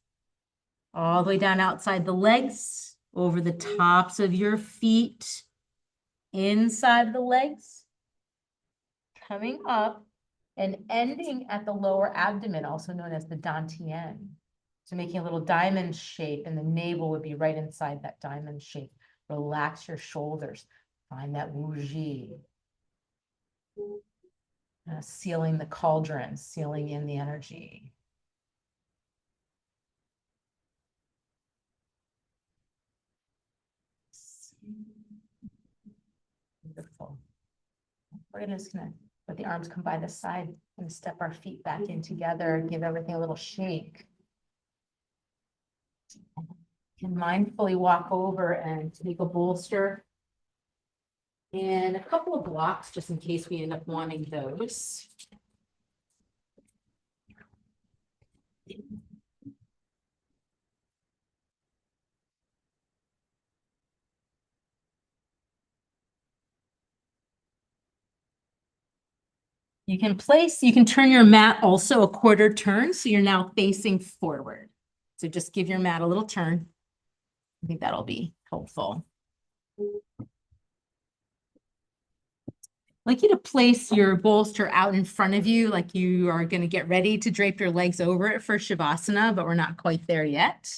all the way down outside the legs, over the tops of your feet, inside the legs, coming up and ending at the lower abdomen, also known as the dantian. So making a little diamond shape, and the navel would be right inside that diamond shape. Relax your shoulders. Find that wuji. Sealing the cauldron, sealing in the energy. Beautiful. We're just gonna let the arms come by the side and step our feet back in together, give everything a little shake. You can mindfully walk over and take a bolster and a couple of blocks, just in case we end up wanting those. You can turn your mat also a quarter turn, so you're now facing forward. So just give your mat a little turn. I think that'll be helpful. I'd like you to place your bolster out in front of you, like you are going to get ready to drape your legs over it for Shavasana, but we're not quite there yet.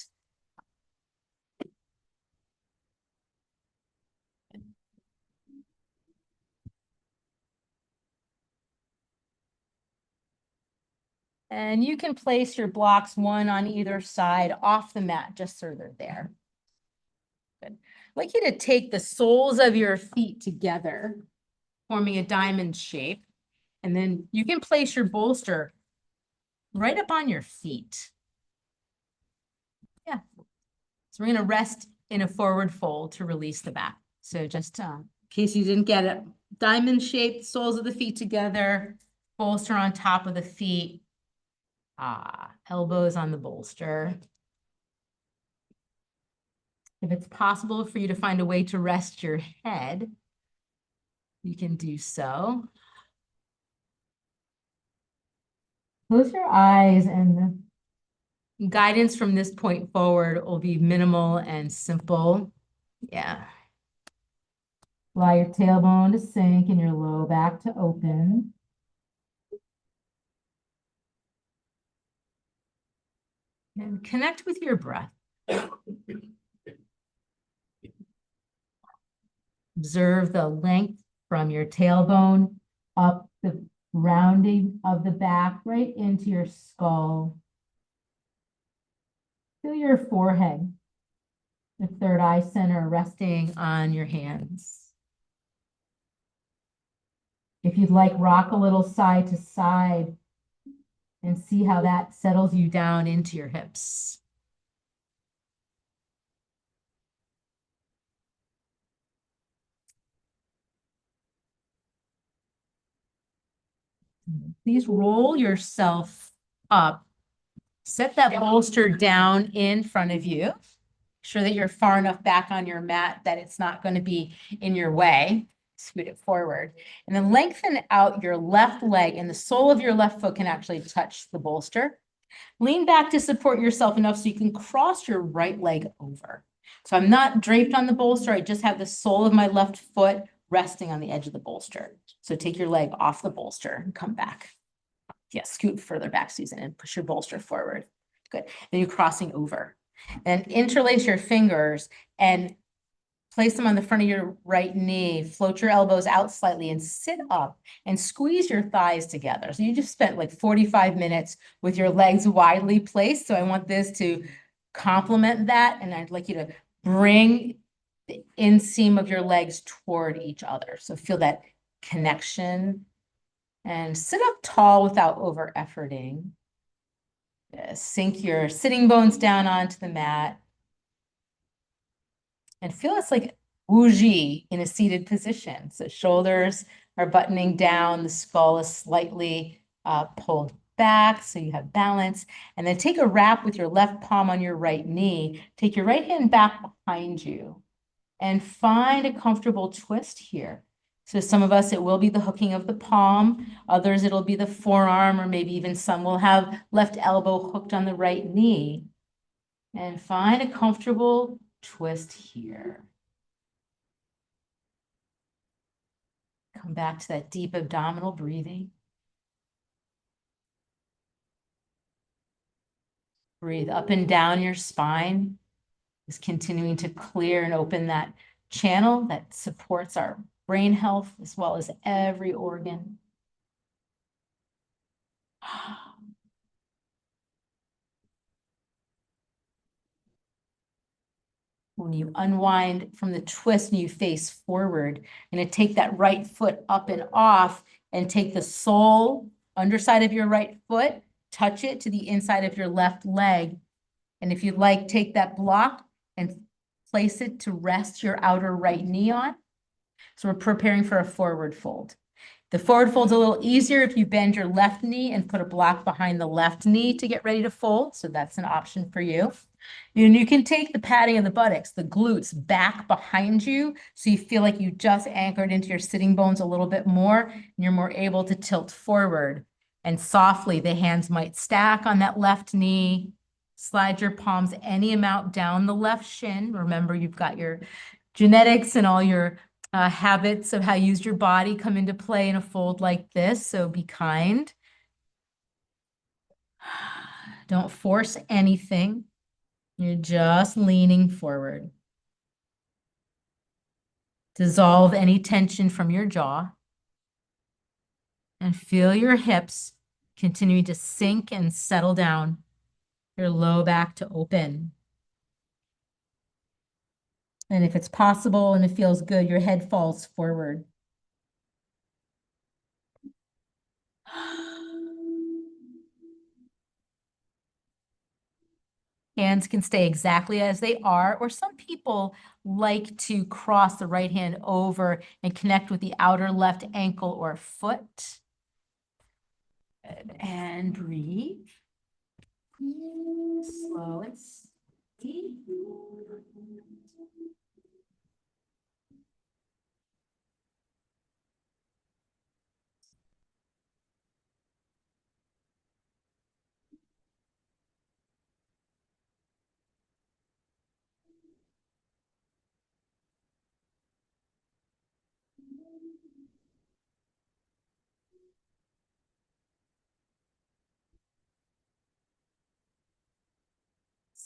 And you can place your blocks one on either side off the mat, just so they're there. Good. I'd like you to take the soles of your feet together, forming a diamond shape. And then you can place your bolster right up on your feet. Yeah. So we're going to rest in a forward fold to release the back. So just in case you didn't get it, diamond shape, soles of the feet together, bolster on top of the feet. Elbows on the bolster. If it's possible for you to find a way to rest your head, you can do so. Close your eyes, and the guidance from this point forward will be minimal and simple. Yeah. Allow your tailbone to sink and your low back to open. And connect with your breath. Observe the length from your tailbone up the rounding of the back right into your skull. Feel your forehead, the third eye center resting on your hands. If you'd like, rock a little side to side and see how that settles you down into your hips. Please roll yourself up. Set that bolster down in front of you. Sure that you're far enough back on your mat that it's not going to be in your way. Scoot it forward. And then lengthen out your left leg, and the sole of your left foot can actually touch the bolster. Lean back to support yourself enough so you can cross your right leg over. So I'm not draped on the bolster. I just have the sole of my left foot resting on the edge of the bolster. So take your leg off the bolster and come back. Yeah, scoot further back, Susan, and push your bolster forward. Good. Then you're crossing over. And interlace your fingers and place them on the front of your right knee. Float your elbows out slightly and sit up and squeeze your thighs together. So you just spent like 45 minutes with your legs widely placed. So I want this to complement that. And I'd like you to bring the inseam of your legs toward each other. So feel that connection. And sit up tall without over efforting. Sink your sitting bones down onto the mat. And feel it's like wuji in a seated position. So shoulders are buttoning down, the skull is slightly pulled back so you have balance. And then take a wrap with your left palm on your right knee. Take your right hand back behind you and find a comfortable twist here. So some of us, it will be the hooking of the palm. Others, it'll be the forearm, or maybe even some will have left elbow hooked on the right knee. And find a comfortable twist here. Come back to that deep abdominal breathing. Breathe up and down your spine. Just continuing to clear and open that channel that supports our brain health as well as every organ. When you unwind from the twist and you face forward, you're going to take that right foot up and off and take the sole underside of your right foot, touch it to the inside of your left leg. And if you'd like, take that block and place it to rest your outer right knee on. So we're preparing for a forward fold. The forward fold's a little easier if you bend your left knee and put a block behind the left knee to get ready to fold. So that's an option for you. And you can take the padding of the buttocks, the glutes back behind you, so you feel like you just anchored into your sitting bones a little bit more, and you're more able to tilt forward. And softly, the hands might stack on that left knee. Slide your palms any amount down the left shin. Remember, you've got your genetics and all your habits of how you use your body come into play in a fold like this, so be kind. Don't force anything. You're just leaning forward. Dissolve any tension from your jaw. And feel your hips continuing to sink and settle down. Your low back to open. And if it's possible and it feels good, your head falls forward. Hands can stay exactly as they are, or some people like to cross the right hand over and connect with the outer left ankle or foot. Good. And breathe. Slow and steady.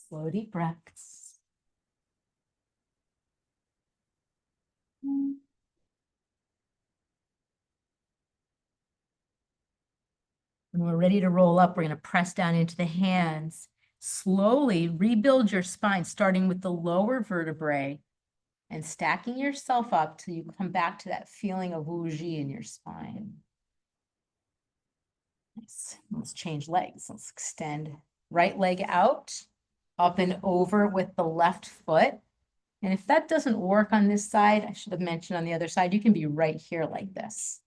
Slow, deep breaths. When we're ready to roll up, we're going to press down into the hands. Slowly rebuild your spine, starting with the lower vertebrae and stacking yourself up till you come back to that feeling of wuji in your spine. Nice. Let's change legs. Let's extend right leg out, up and over with the left foot. And if that doesn't work on this side, I should have mentioned on the other side, you can be right here like this.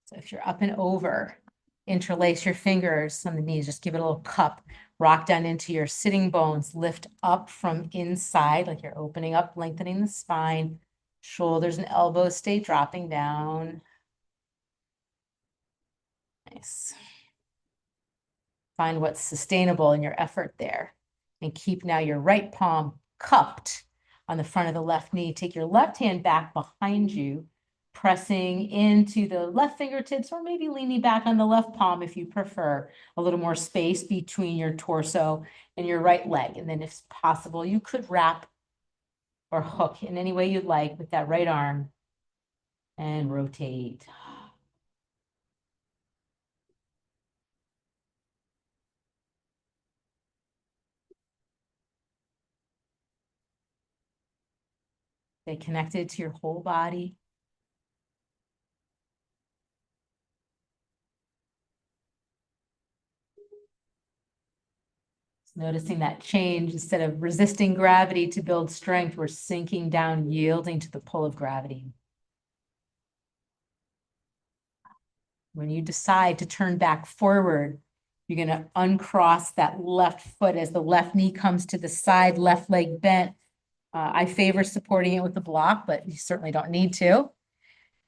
So if you're up and over, interlace your fingers on the knees, just give it a little cup, rock down into your sitting bones, lift up from inside, like you're opening up, lengthening the spine, shoulders and elbows stay dropping down. Nice. Find what's sustainable in your effort there. And keep now your right palm cupped on the front of the left knee. Take your left hand back behind you, pressing into the left fingertips, or maybe leaning back on the left palm if you prefer. A little more space between your torso and your right leg. And then if possible, you could wrap or hook in any way you'd like with that right arm and rotate. Stay connected to your whole body. Noticing that change, instead of resisting gravity to build strength, we're sinking down, yielding to the pull of gravity. When you decide to turn back forward, You're going to uncross that left foot as the left knee comes to the side, left leg bent. I favor supporting it with the block, but you certainly don't need to.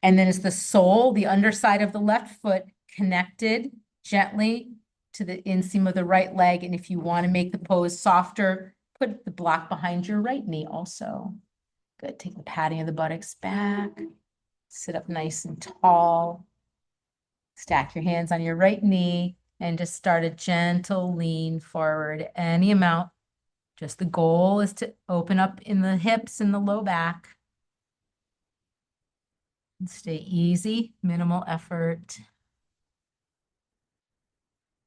And then it's the sole, the underside of the left foot connected gently to the inseam of the right leg. And if you want to make the pose softer, put the block behind your right knee also. Good. Take the padding of the buttocks back. Sit up nice and tall. Stack your hands on your right knee and just start a gentle lean forward, any amount. Just the goal is to open up in the hips and the low back. And stay easy, minimal effort.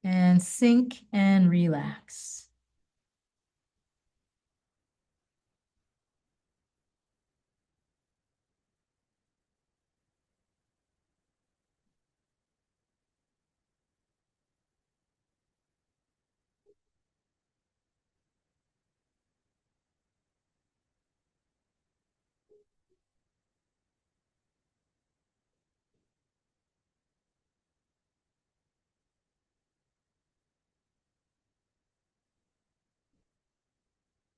And sink and relax.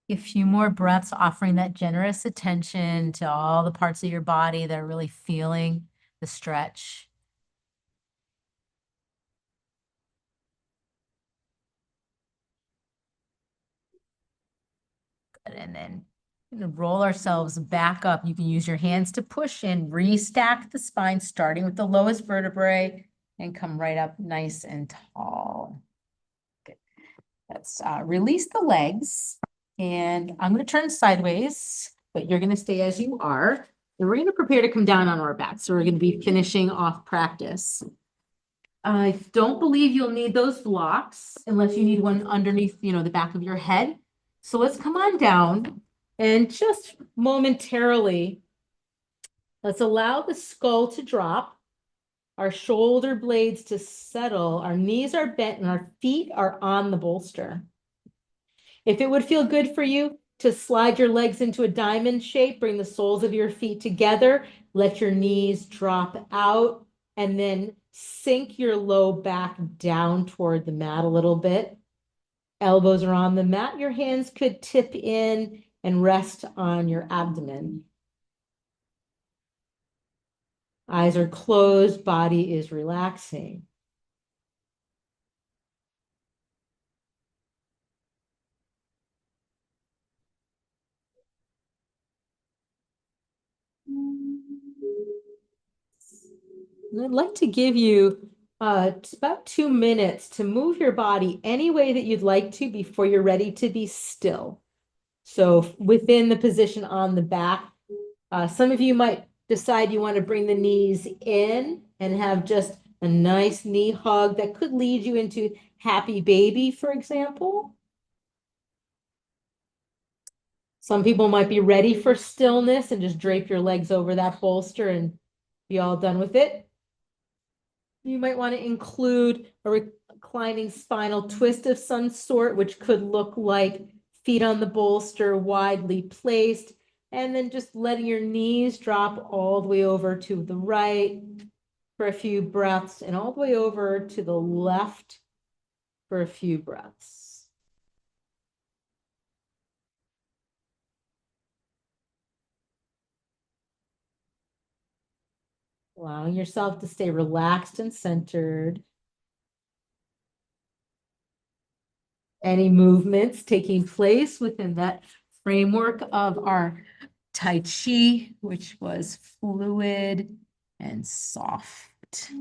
A few more breaths, offering that generous attention to all the parts of your body that are really feeling the stretch. Good. And then roll ourselves back up. You can use your hands to push and restack the spine, starting with the lowest vertebrae and come right up nice and tall. Good. Let's release the legs. And I'm going to turn sideways, but you're going to stay as you are. And we're going to prepare to come down on our back. So we're going to be finishing off practice. I don't believe you'll need those blocks unless you need one underneath, the back of your head. So let's come on down and just momentarily, let's allow the skull to drop, our shoulder blades to settle, our knees are bent, and our feet are on the bolster. If it would feel good for you to slide your legs into a diamond shape, bring the soles of your feet together, let your knees drop out, and then sink your low back down toward the mat a little bit. Elbows are on the mat. Your hands could tip in and rest on your abdomen. Eyes are closed, body is relaxing. I'd like to give you about 2 minutes to move your body any way that you'd like to before you're ready to be still. So within the position on the back, some of you might decide you want to bring the knees in and have just a nice knee hug that could lead you into happy baby, for example. Some people might be ready for stillness and just drape your legs over that bolster and be all done with it. You might want to include a reclining spinal twist of some sort, which could look like feet on the bolster, widely placed, and then just letting your knees drop all the way over to the right for a few breaths and all the way over to the left for a few breaths. Allowing yourself to stay relaxed and centered. Any movements taking place within that framework of our Tai Chi, which was fluid and soft.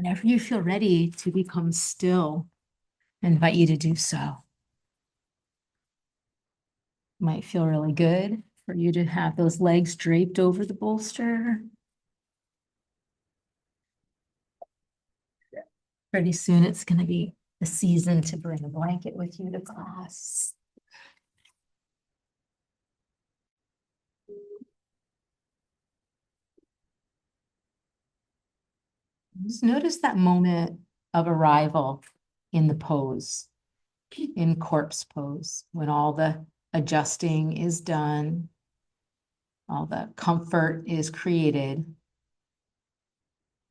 Whenever you feel ready to become still, I invite you to do so. Might feel really good for you to have those legs draped over the bolster. Pretty soon it's going to be the season to bring a blanket with you to class. Just notice that moment of arrival in the pose, in corpse pose, when all the adjusting is done, all the comfort is created,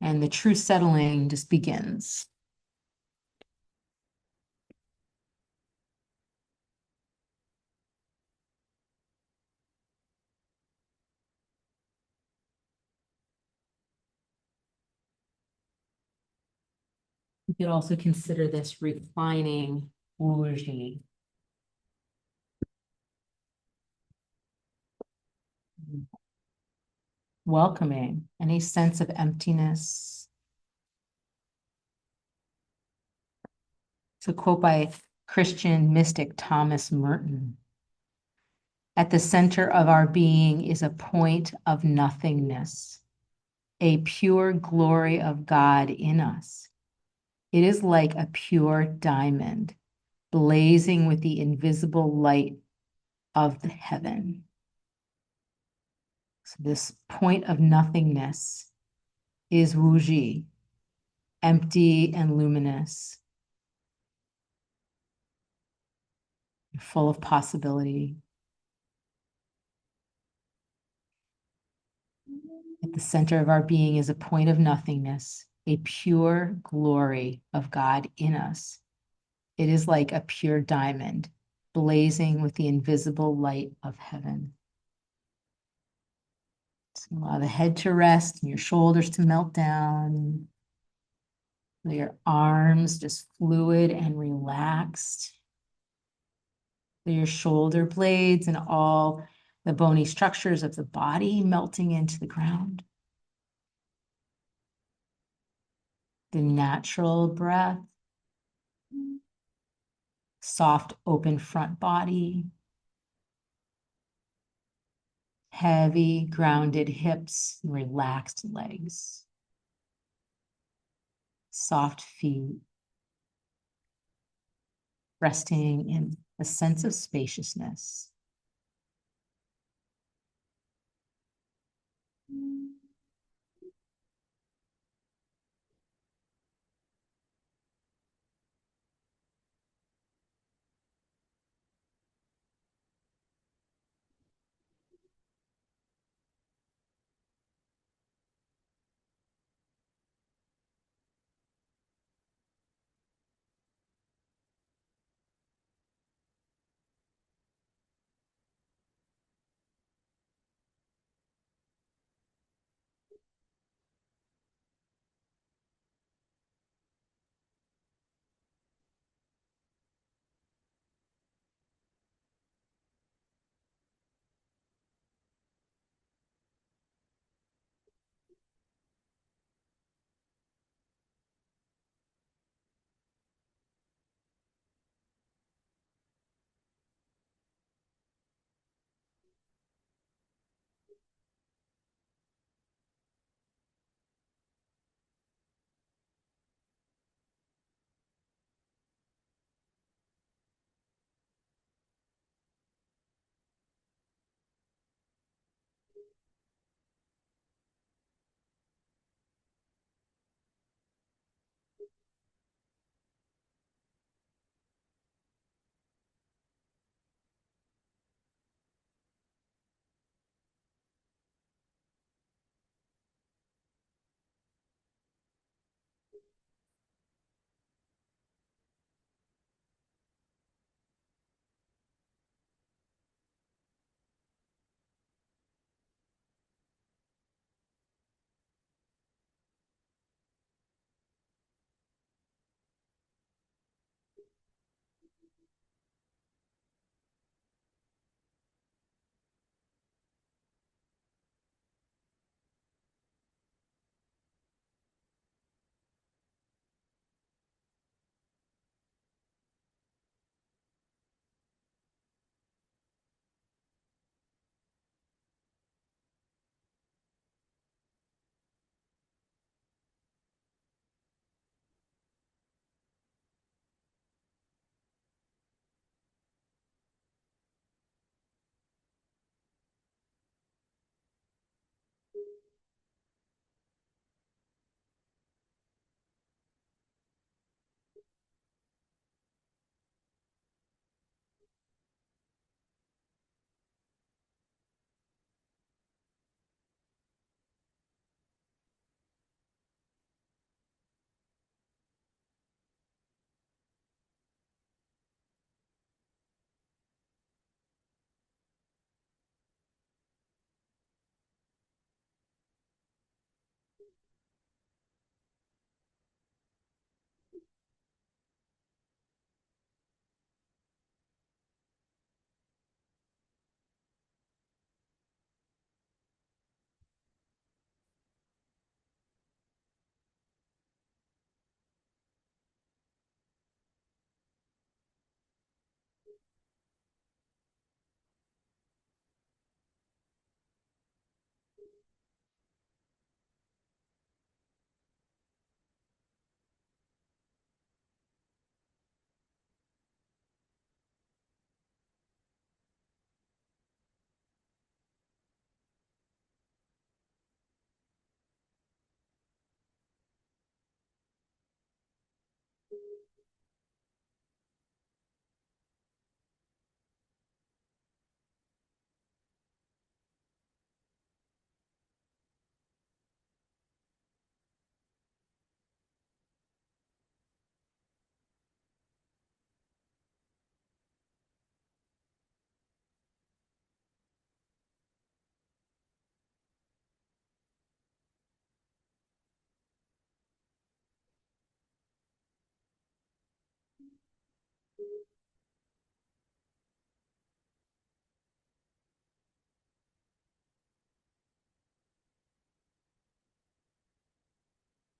and the true settling just begins. You could also consider this reclining wuji. Welcoming any sense of emptiness. It's a quote by Christian mystic Thomas Merton. At the center of our being is a point of nothingness, a pure glory of God in us. It is like a pure diamond, blazing with the invisible light of the heaven. So this point of nothingness is wuji, empty and luminous, full of possibility. At the center of our being is a point of nothingness, a pure glory of God in us. It is like a pure diamond, blazing with the invisible light of heaven. So allow the head to rest and your shoulders to melt down. Your arms just fluid and relaxed. Your shoulder blades and all the bony structures of the body melting into the ground. The natural breath. Soft, open front body. Heavy, grounded hips and relaxed legs. Soft feet. Resting in a sense of spaciousness.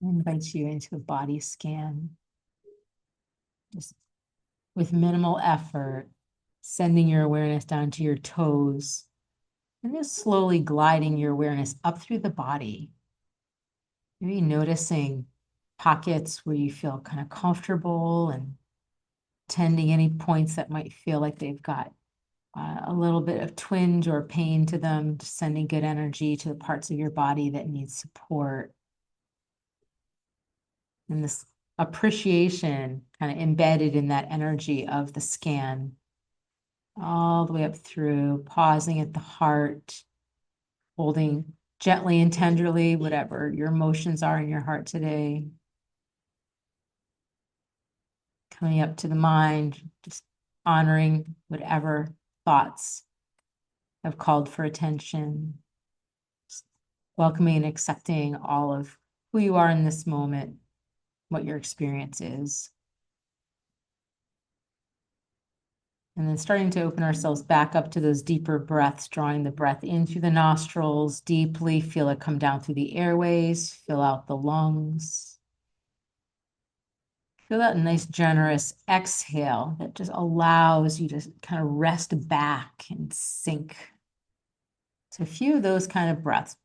I invite you into a body scan, just with minimal effort, sending your awareness down to your toes, and just slowly gliding your awareness up through the body. Maybe noticing pockets where you feel kind of comfortable and tending any points that might feel like they've got a little bit of twinge or pain to them, just sending good energy to the parts of your body that need support. And this appreciation kind of embedded in that energy of the scan, all the way up through, pausing at the heart, holding gently and tenderly whatever your emotions are in your heart today. Coming up to the mind, just honoring whatever thoughts have called for attention. Just welcoming and accepting all of who you are in this moment, what your experience is. And then starting to open ourselves back up to those deeper breaths, drawing the breath in through the nostrils deeply, feel it come down through the airways, fill out the lungs. Feel that nice, generous exhale that just allows you to kind of rest back and sink. So a few of those kind of breaths.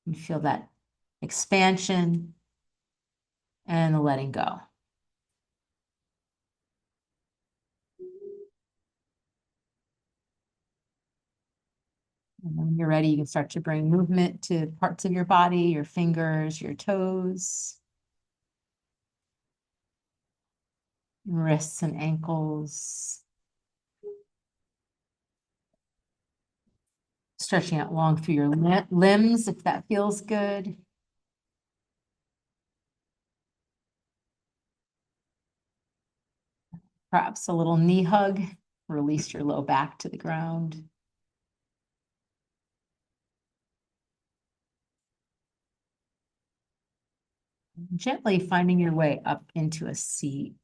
You feel that expansion and the letting go. And when you're ready, you can start to bring movement to parts of your body, your fingers, your toes, wrists and ankles. Stretching out long through your limbs if that feels good. Perhaps a little knee hug. Release your low back to the ground. Gently finding your way up into a seat.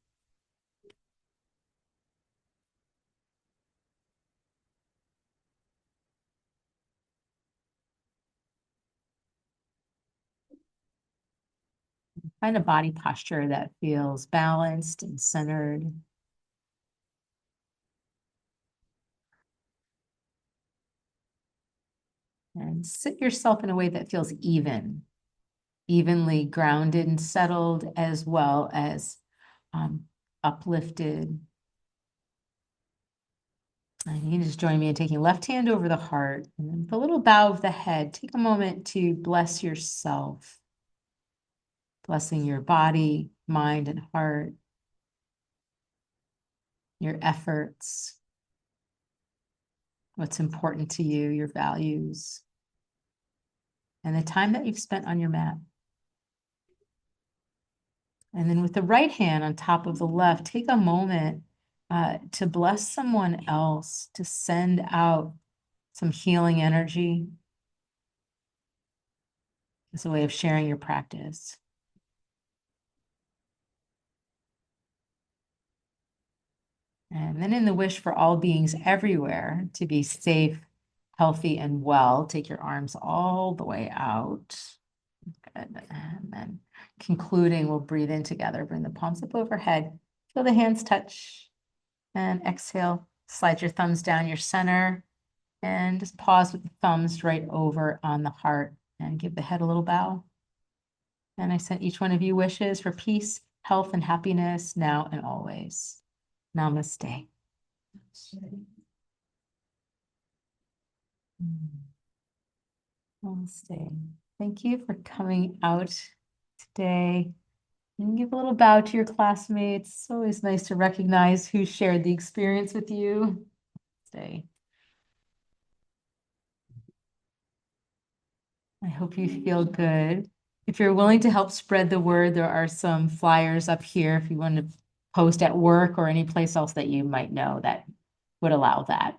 Find a body posture that feels balanced and centered. And sit yourself in a way that feels evenly grounded and settled, as well as uplifted. And you can just join me in taking left hand over the heart, and then with a little bow of the head, take a moment to bless yourself. Blessing your body, mind, and heart, your efforts, what's important to you, your values, and the time that you've spent on your mat. And then with the right hand on top of the left, take a moment to bless someone else, to send out some healing energy as a way of sharing your practice. And then in the wish for all beings everywhere to be safe, healthy, and well, take your arms all the way out. Good. And then concluding, we'll breathe in together, bring the palms up overhead, feel the hands touch, and exhale, slide your thumbs down your center, and just pause with the thumbs right over on the heart and give the head a little bow. And I sent each one of you wishes for peace, health, and happiness now and always. Namaste. Namaste. Thank you for coming out today. And give a little bow to your classmates. It's always nice to recognize who shared the experience with you. Stay. I hope you feel good. If you're willing to help spread the word, there are some flyers up here if you want to post at work or any place else that you might know that would allow that.